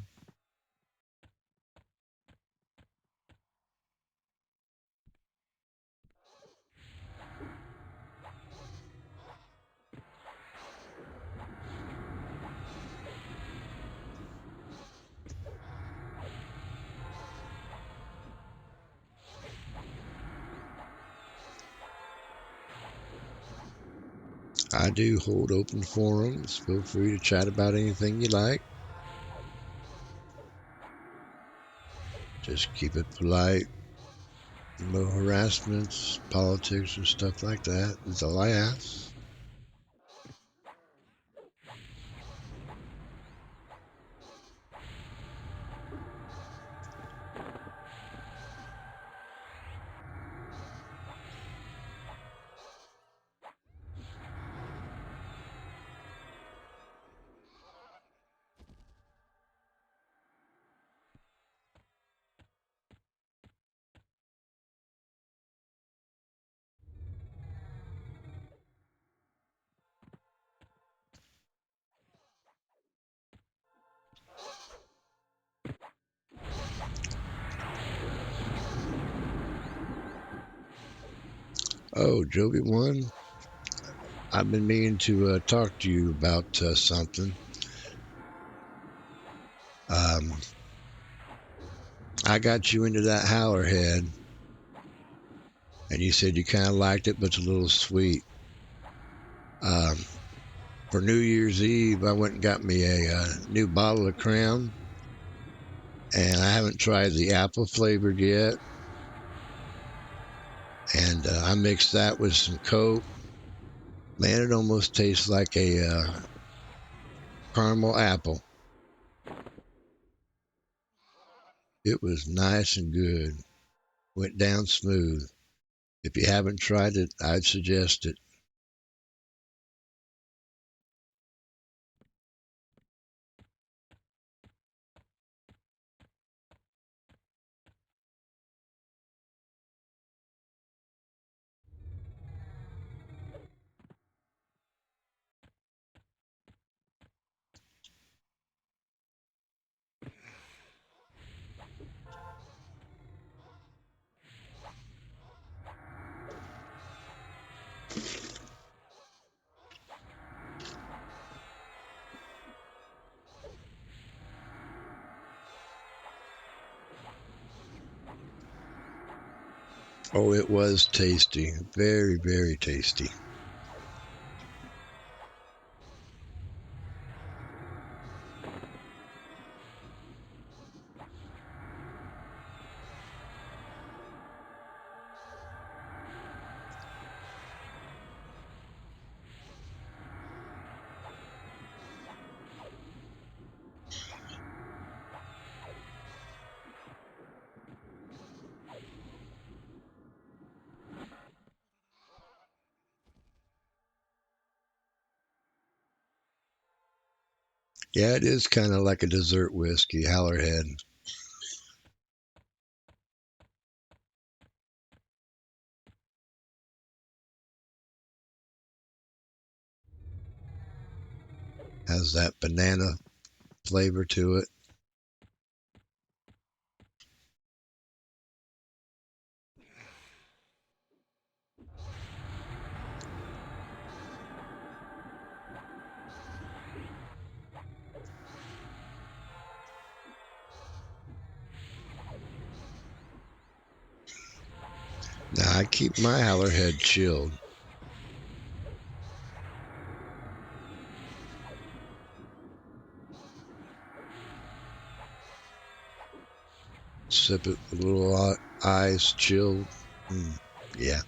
S1: I do hold open forums. Feel free to chat about anything you like. Just keep it polite. No harassments, politics, and stuff like that is all I ask. Oh, Jovi won. I've been meaning to talk to you about something. Um, I got you into that Howlerhead, and you said you kind of liked it, but it's a little sweet. Um, for New Year's Eve, I went and got me a new bottle of Crown, and I haven't tried the apple flavored yet. And I mixed that with some Coke. Man, it almost tastes like a caramel apple. It was nice and good. Went down smooth. If you haven't tried it, I'd suggest it. Oh, it was tasty. Very, very tasty. Yeah, it is kind of like a dessert whiskey, Howlerhead. Has that banana flavor to it. Now, I keep my Howlerhead chilled. Sip it with little eyes chilled. Mm, yeah.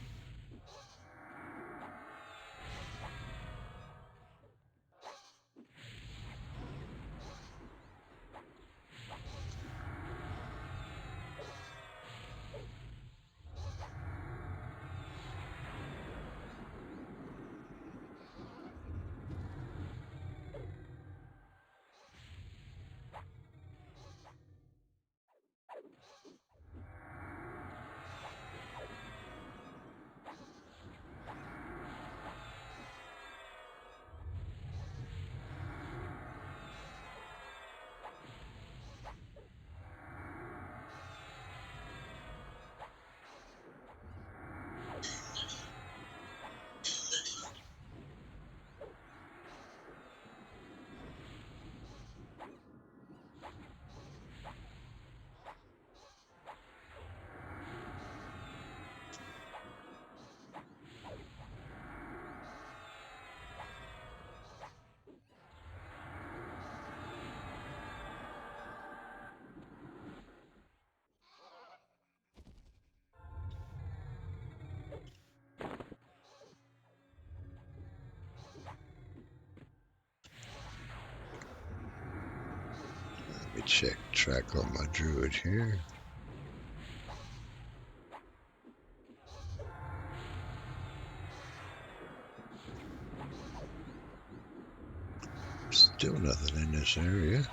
S1: Let me check track on my druid here. Still nothing in this area.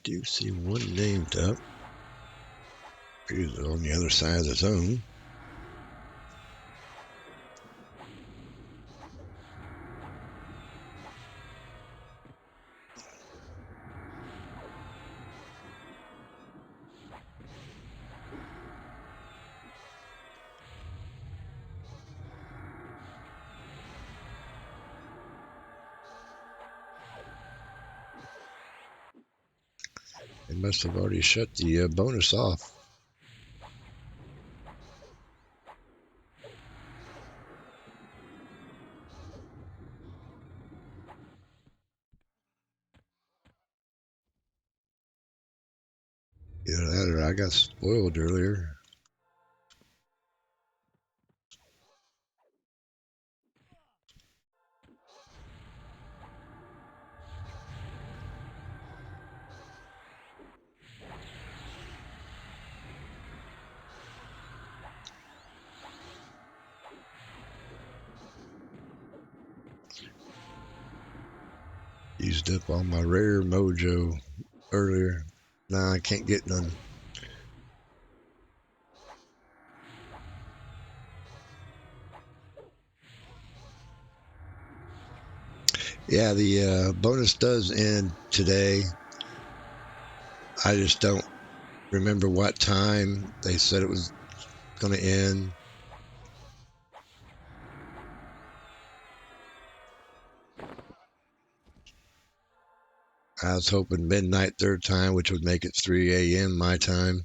S1: do see one named up. He's on the other side of the zone. They must have already shut the bonus off. Either that or I got spoiled earlier. Used up all my rare mojo earlier. Now I can't get none. Yeah, the bonus does end today. I just don't remember what time they said it was going to end. I was hoping midnight their time, which would make it 3 a.m. my time.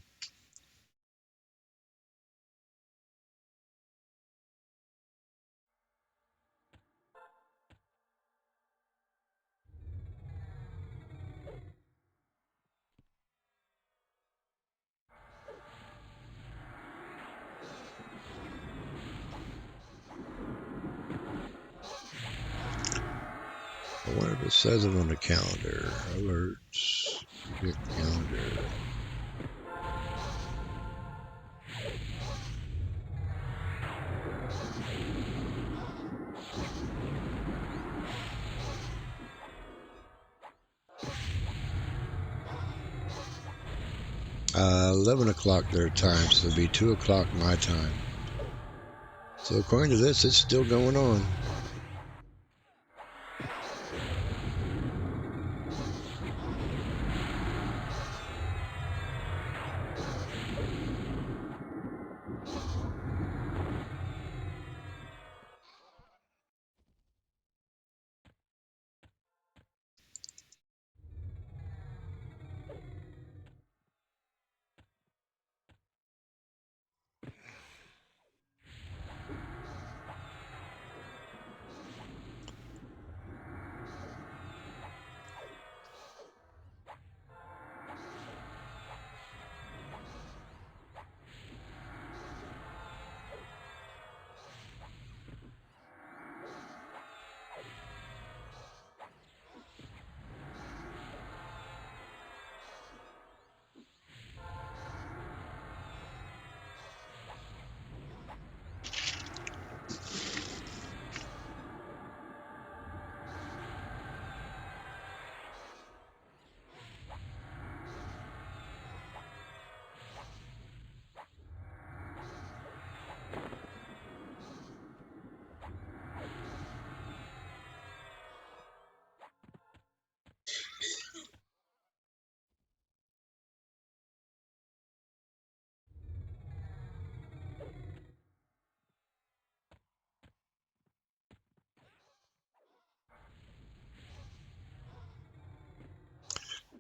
S1: I wonder if it says it on the calendar. Alerts, get calendar. Uh, 11 o'clock their time, so it'll be 2 o'clock my time. So according to this, it's still going on.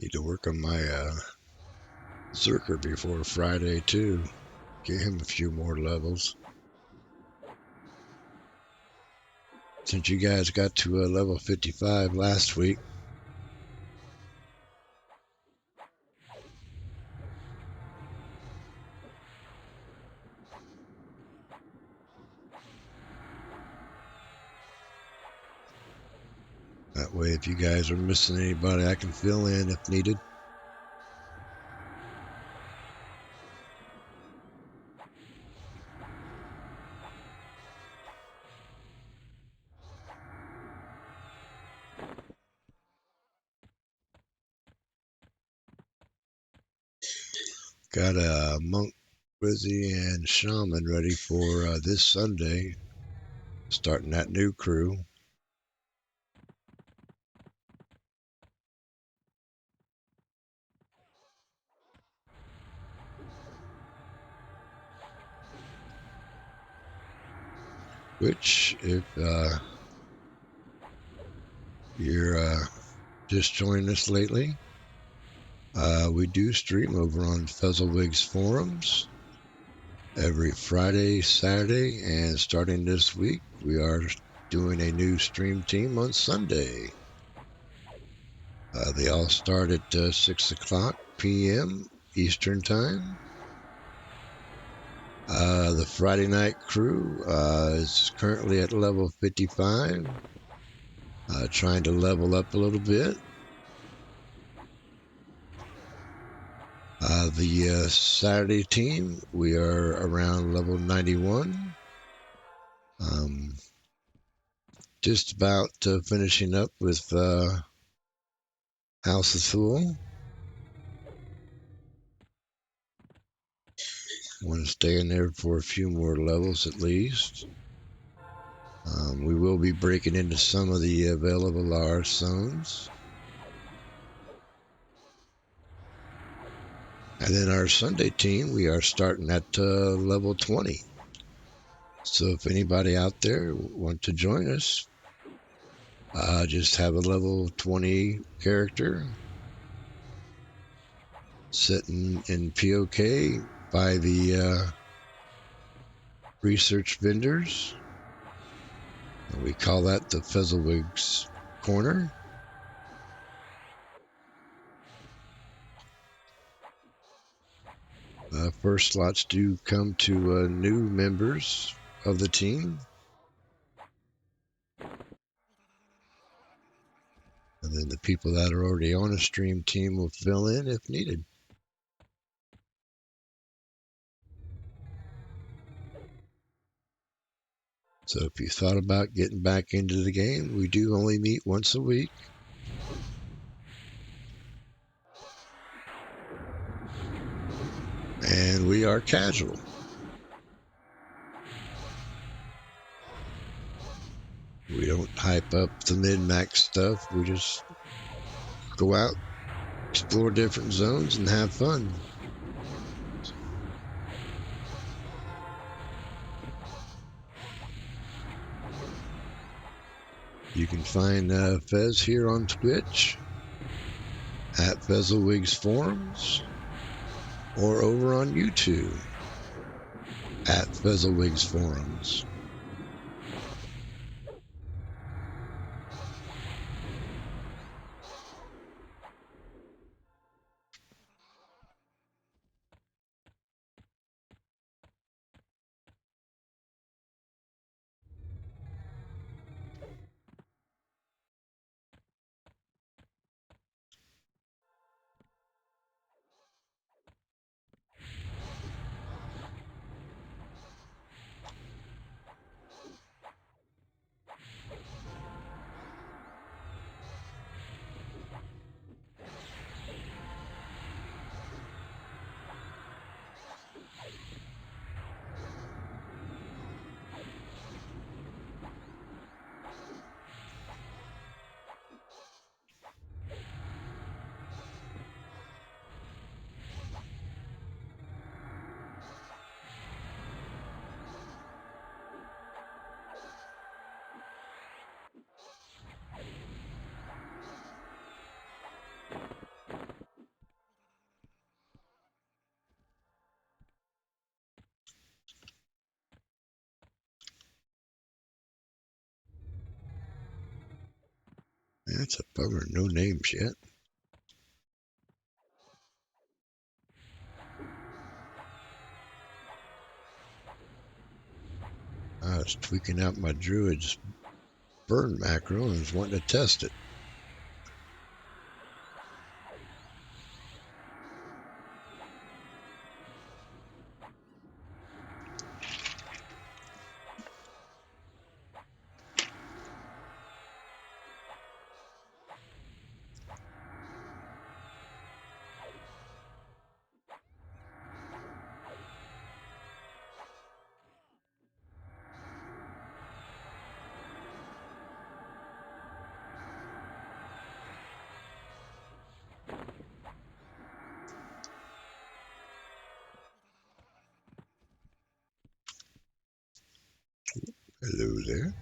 S1: Need to work on my Zerker before Friday, too. Get him a few more levels. Since you guys got to level 55 last week. That way, if you guys are missing anybody, I can fill in if needed. Got a monk, wizzy, and shaman ready for this Sunday, starting that new crew. Which, if you're just joining us lately, we do stream over on Fuzzlewig's forums every Friday, Saturday, and starting this week, we are doing a new stream team on Sunday. They all start at 6 o'clock p.m. Eastern Time. The Friday night crew is currently at level 55, trying to level up a little bit. The Saturday team, we are around level 91. Just about finishing up with House of Thule. Want to stay in there for a few more levels at least. We will be breaking into some of the available large zones. And then our Sunday team, we are starting at level 20. So if anybody out there want to join us, just have a level 20 character sitting in POK by the research vendors. We call that the Fizzlewigs Corner. First slots do come to new members of the team. And then the people that are already on a stream team will fill in if needed. So if you thought about getting back into the game, we do only meet once a week. And we are casual. We don't hype up the min-max stuff. We just go out, explore different zones, and have fun. You can find Fez here on Twitch at Fezzlewigs Forums or over on YouTube at Fezzlewigs Forums. That's a bummer. No names yet. I was tweaking out my druid's burn macro and was wanting to test it. Hello there.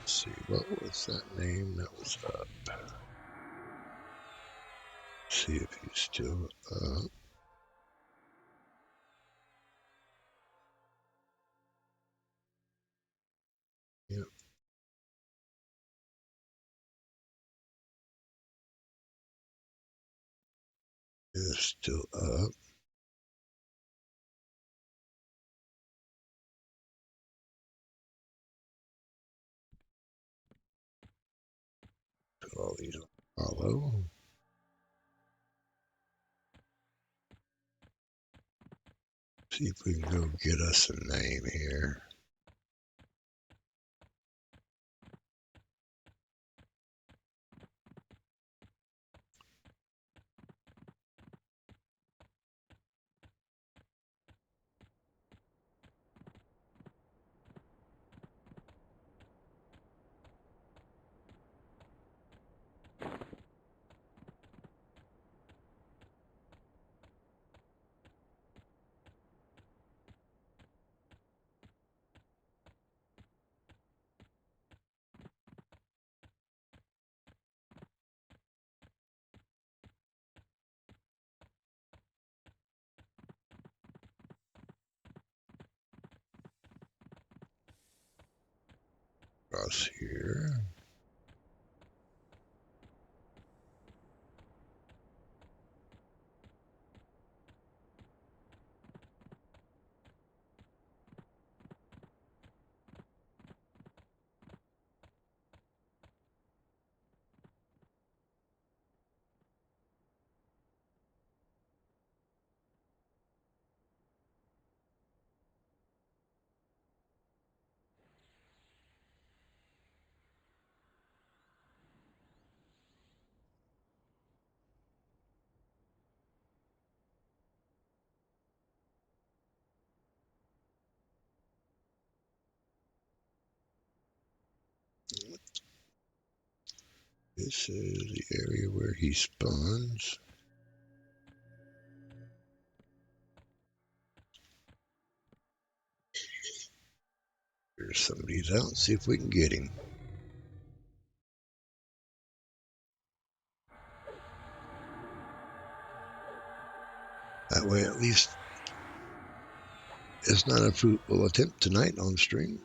S1: Let's see, what was that name that was up? See if he's still up. Yep, is still up. Put all these on follow. See if we can go get us a name here. Across here. This is the area where he spawns. There's somebody's out. See if we can get him. That way, at least, it's not a fruitful attempt tonight on stream.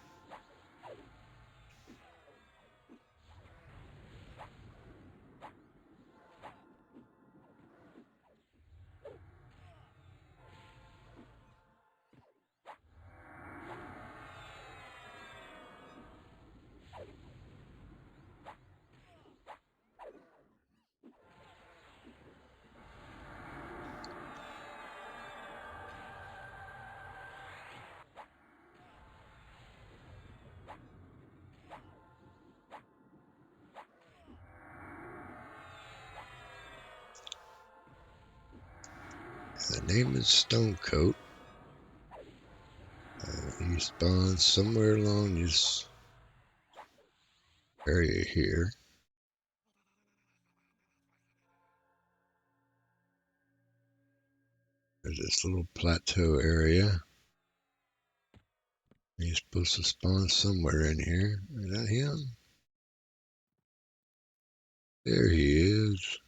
S1: The name is Stonecoat. He spawns somewhere along this area here. There's this little plateau area. He's supposed to spawn somewhere in here. Is that him? There he is.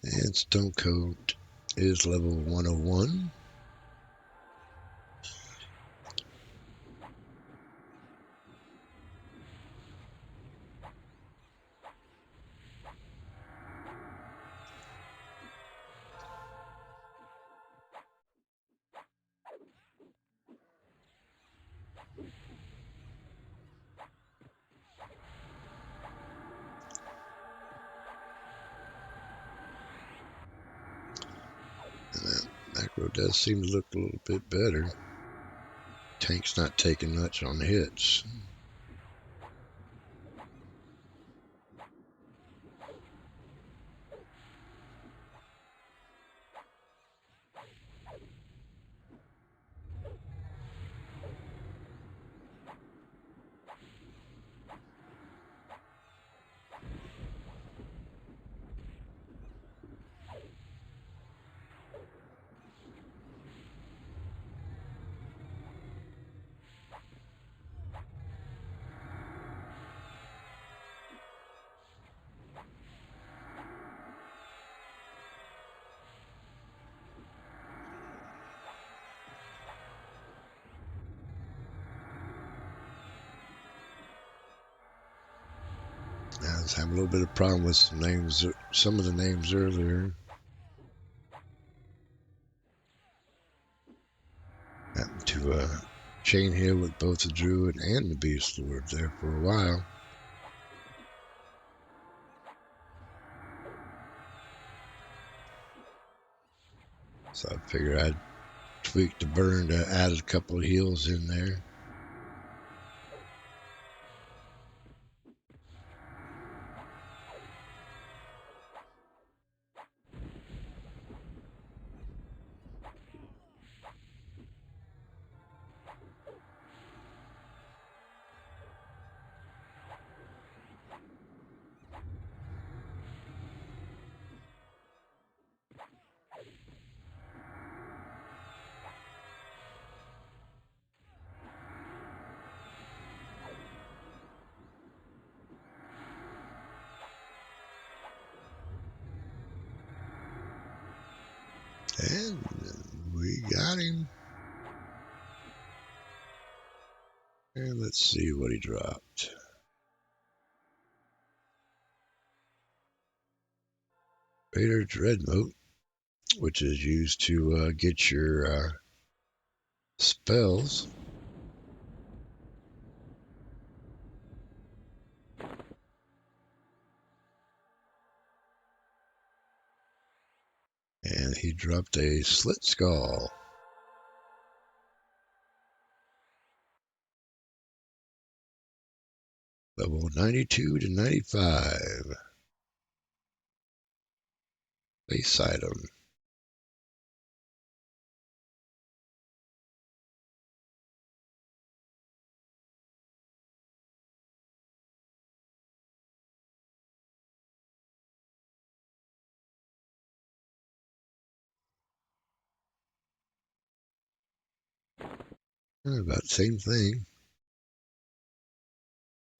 S1: And Stonecoat is level 101. And that macro does seem to look a little bit better. Tank's not taking much on hits. I was having a little bit of problem with some of the names earlier. Happened to chain here with both the Druid and the Beast Lord there for a while. So I figured I'd tweak the burn to add a couple of heals in there. And we got him. And let's see what he dropped. Raider Dreadnought, which is used to get your spells. And he dropped a Slit Skull. Level 92 to 95. Base item. About the same thing.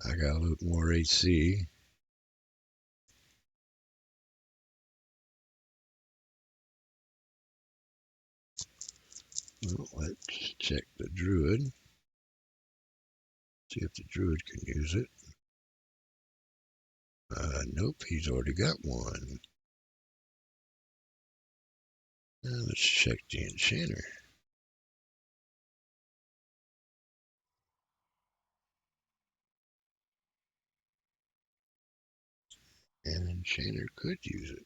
S1: I got a little more AC. Well, let's check the druid. See if the druid can use it. Nope, he's already got one. Let's check the enchanter. And enchanter could use it.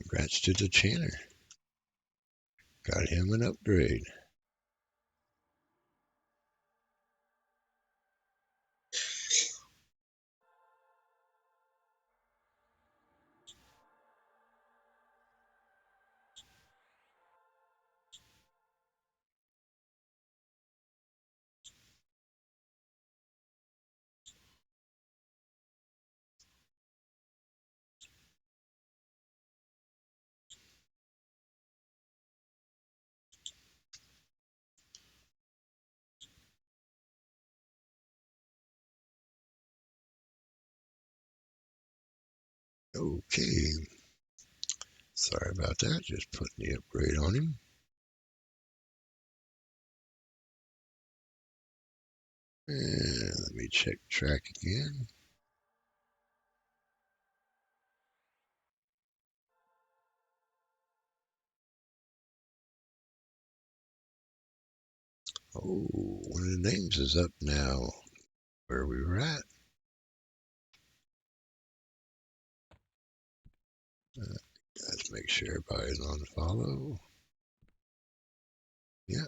S1: Congrats to the enchanter. Got him an upgrade. Okay. Sorry about that. Just putting the upgrade on him. And let me check track again. Oh, one of the names is up now where we were at. Let's make sure everybody's on follow. Yep.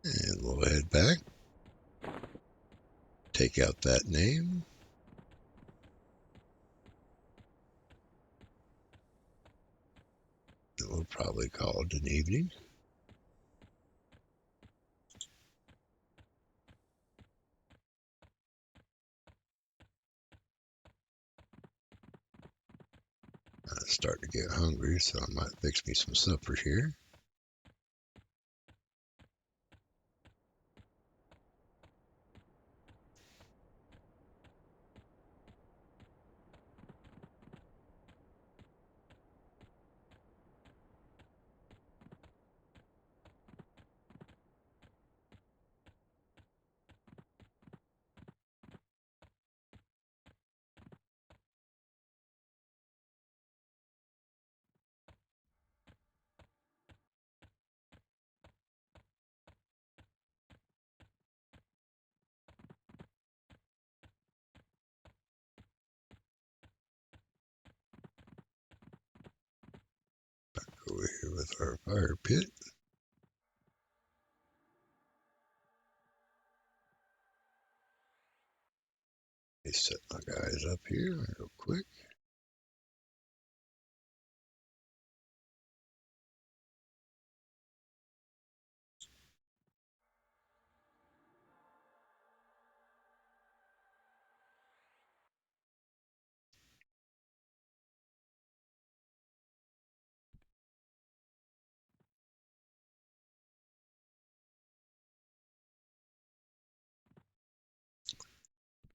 S1: And we'll head back. Take out that name. And we'll probably call it an evening. I'm starting to get hungry, so I might fix me some supper here. Over here with our fire pit. Let me set my guys up here real quick.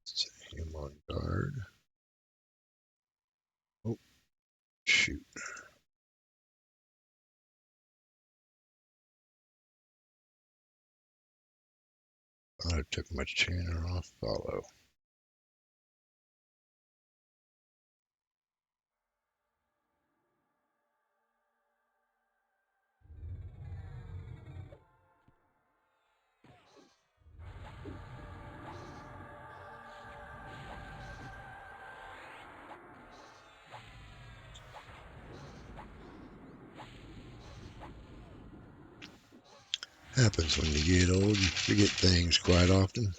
S1: Set him on guard. Oh, shoot. I took my channel off follow. Happens when you get old, you forget things quite often.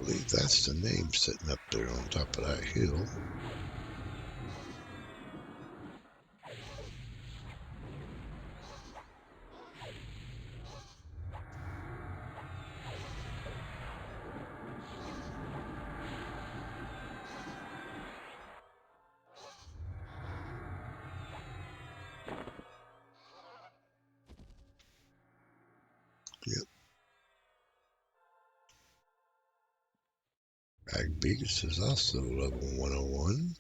S1: believe that's the name sitting up there on top of that hill. Yep. Ag Beats is also level 101.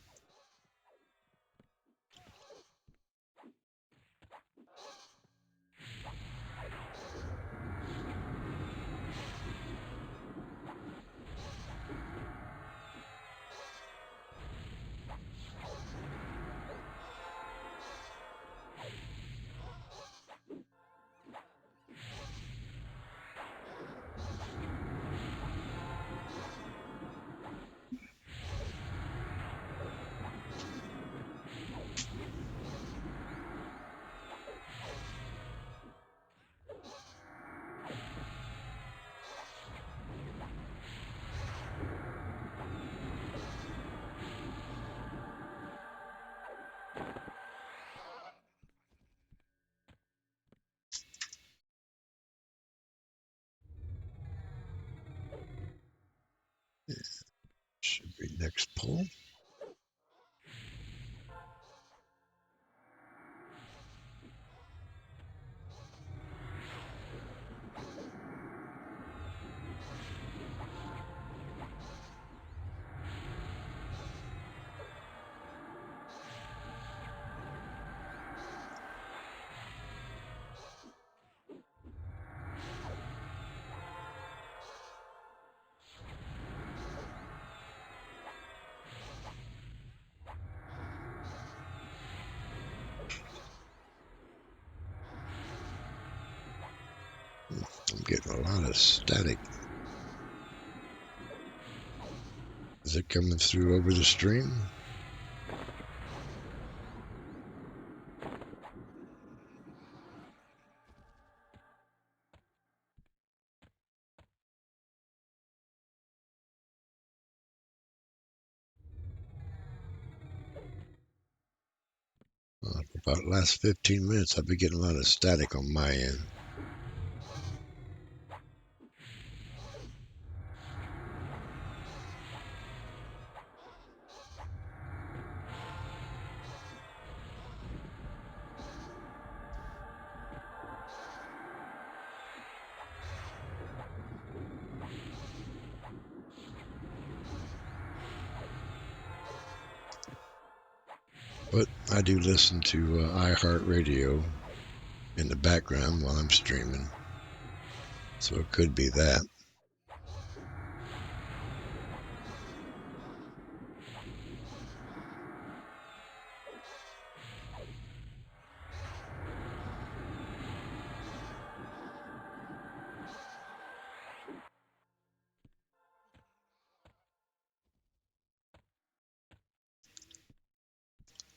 S1: Should be next pull. I'm getting a lot of static. Is it coming through over the stream? For about the last 15 minutes, I've been getting a lot of static on my end. But I do listen to iHeartRadio in the background while I'm streaming, so it could be that.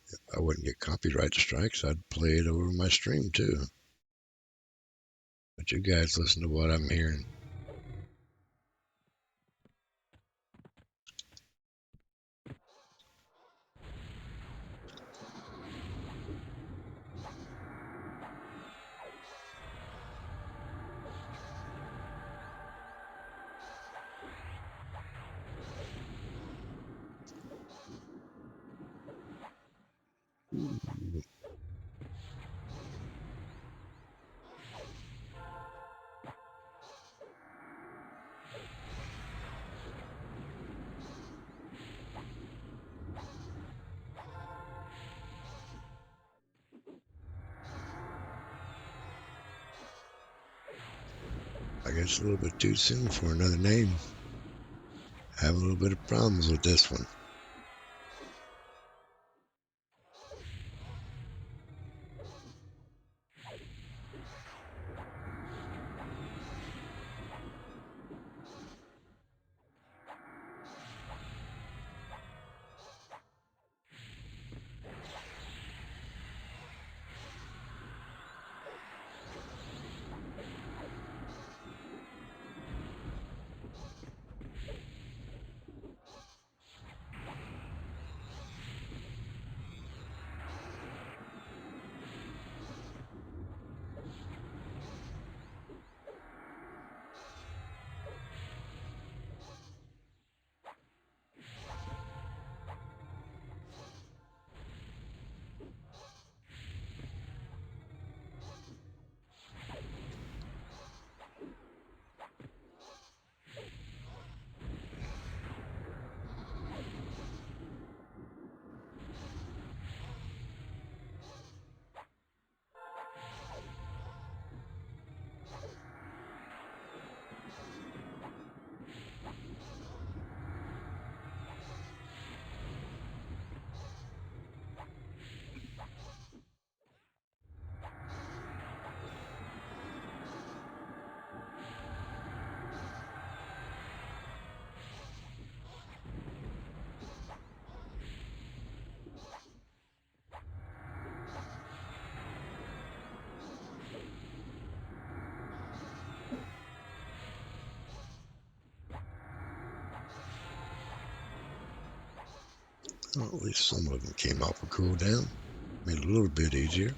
S1: If I wouldn't get copyright strikes, I'd play it over my stream too. But you guys listen to what I'm hearing. I guess it's a little bit too soon for another name. Have a little bit of problems with this one. Well, at least some of them came off a cooldown. Made it a little bit easier.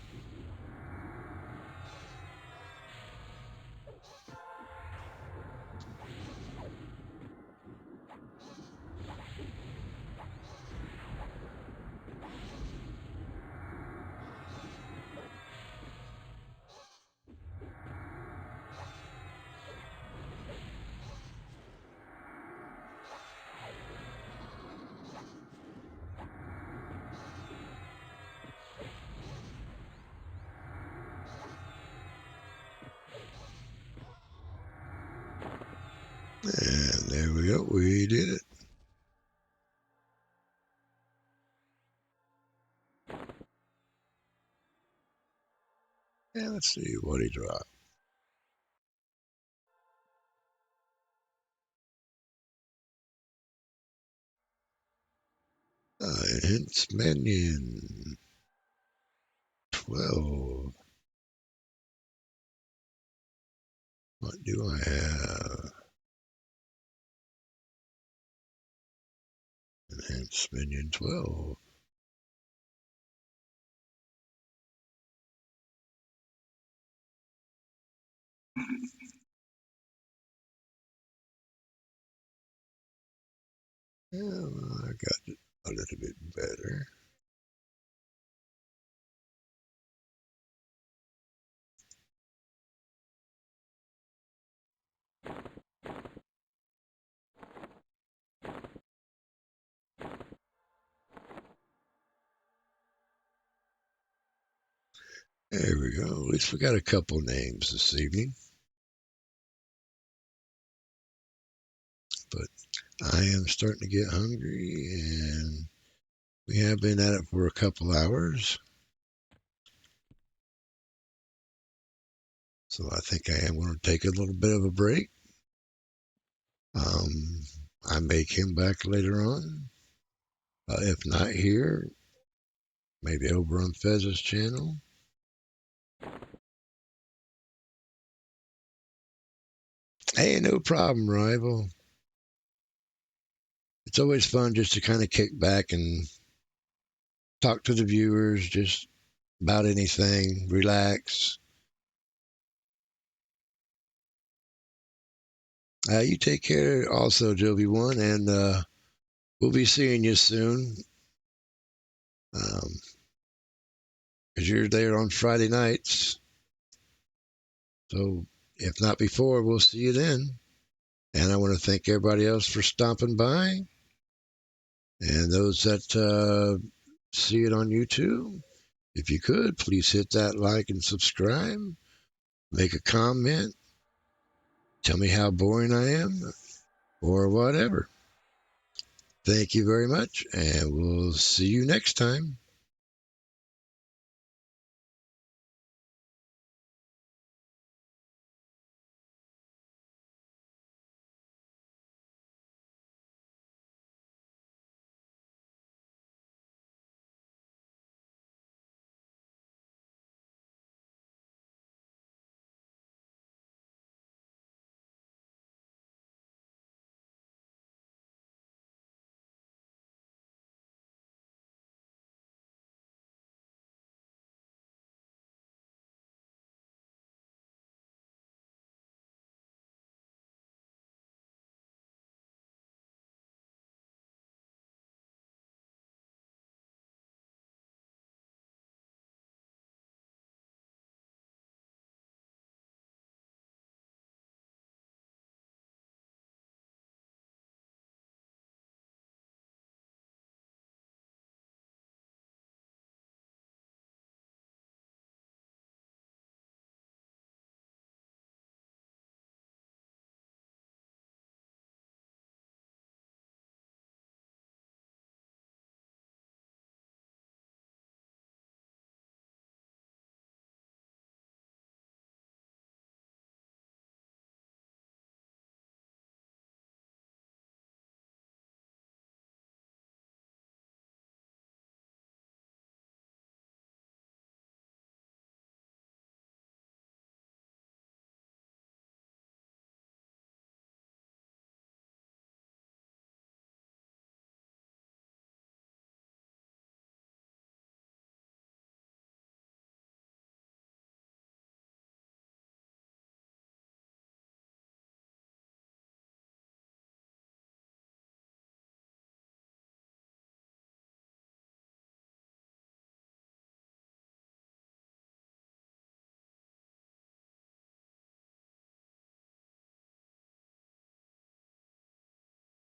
S1: And there we go. We did it. Yeah, let's see what he dropped. Hence Minion 12. What do I have? Hence Minion 12. Yeah, well, I got it a little bit better. There we go. At least we got a couple names this evening. But I am starting to get hungry, and we have been at it for a couple hours. So I think I am going to take a little bit of a break. I may come back later on. If not here, maybe over on Fez's channel. Hey, no problem, rival. It's always fun just to kind of kick back and talk to the viewers just about anything, relax. You take care also, Joby One, and we'll be seeing you soon. Because you're there on Friday nights. So if not before, we'll see you then. And I want to thank everybody else for stopping by. And those that see it on YouTube, if you could, please hit that like and subscribe. Make a comment. Tell me how boring I am or whatever. Thank you very much, and we'll see you next time.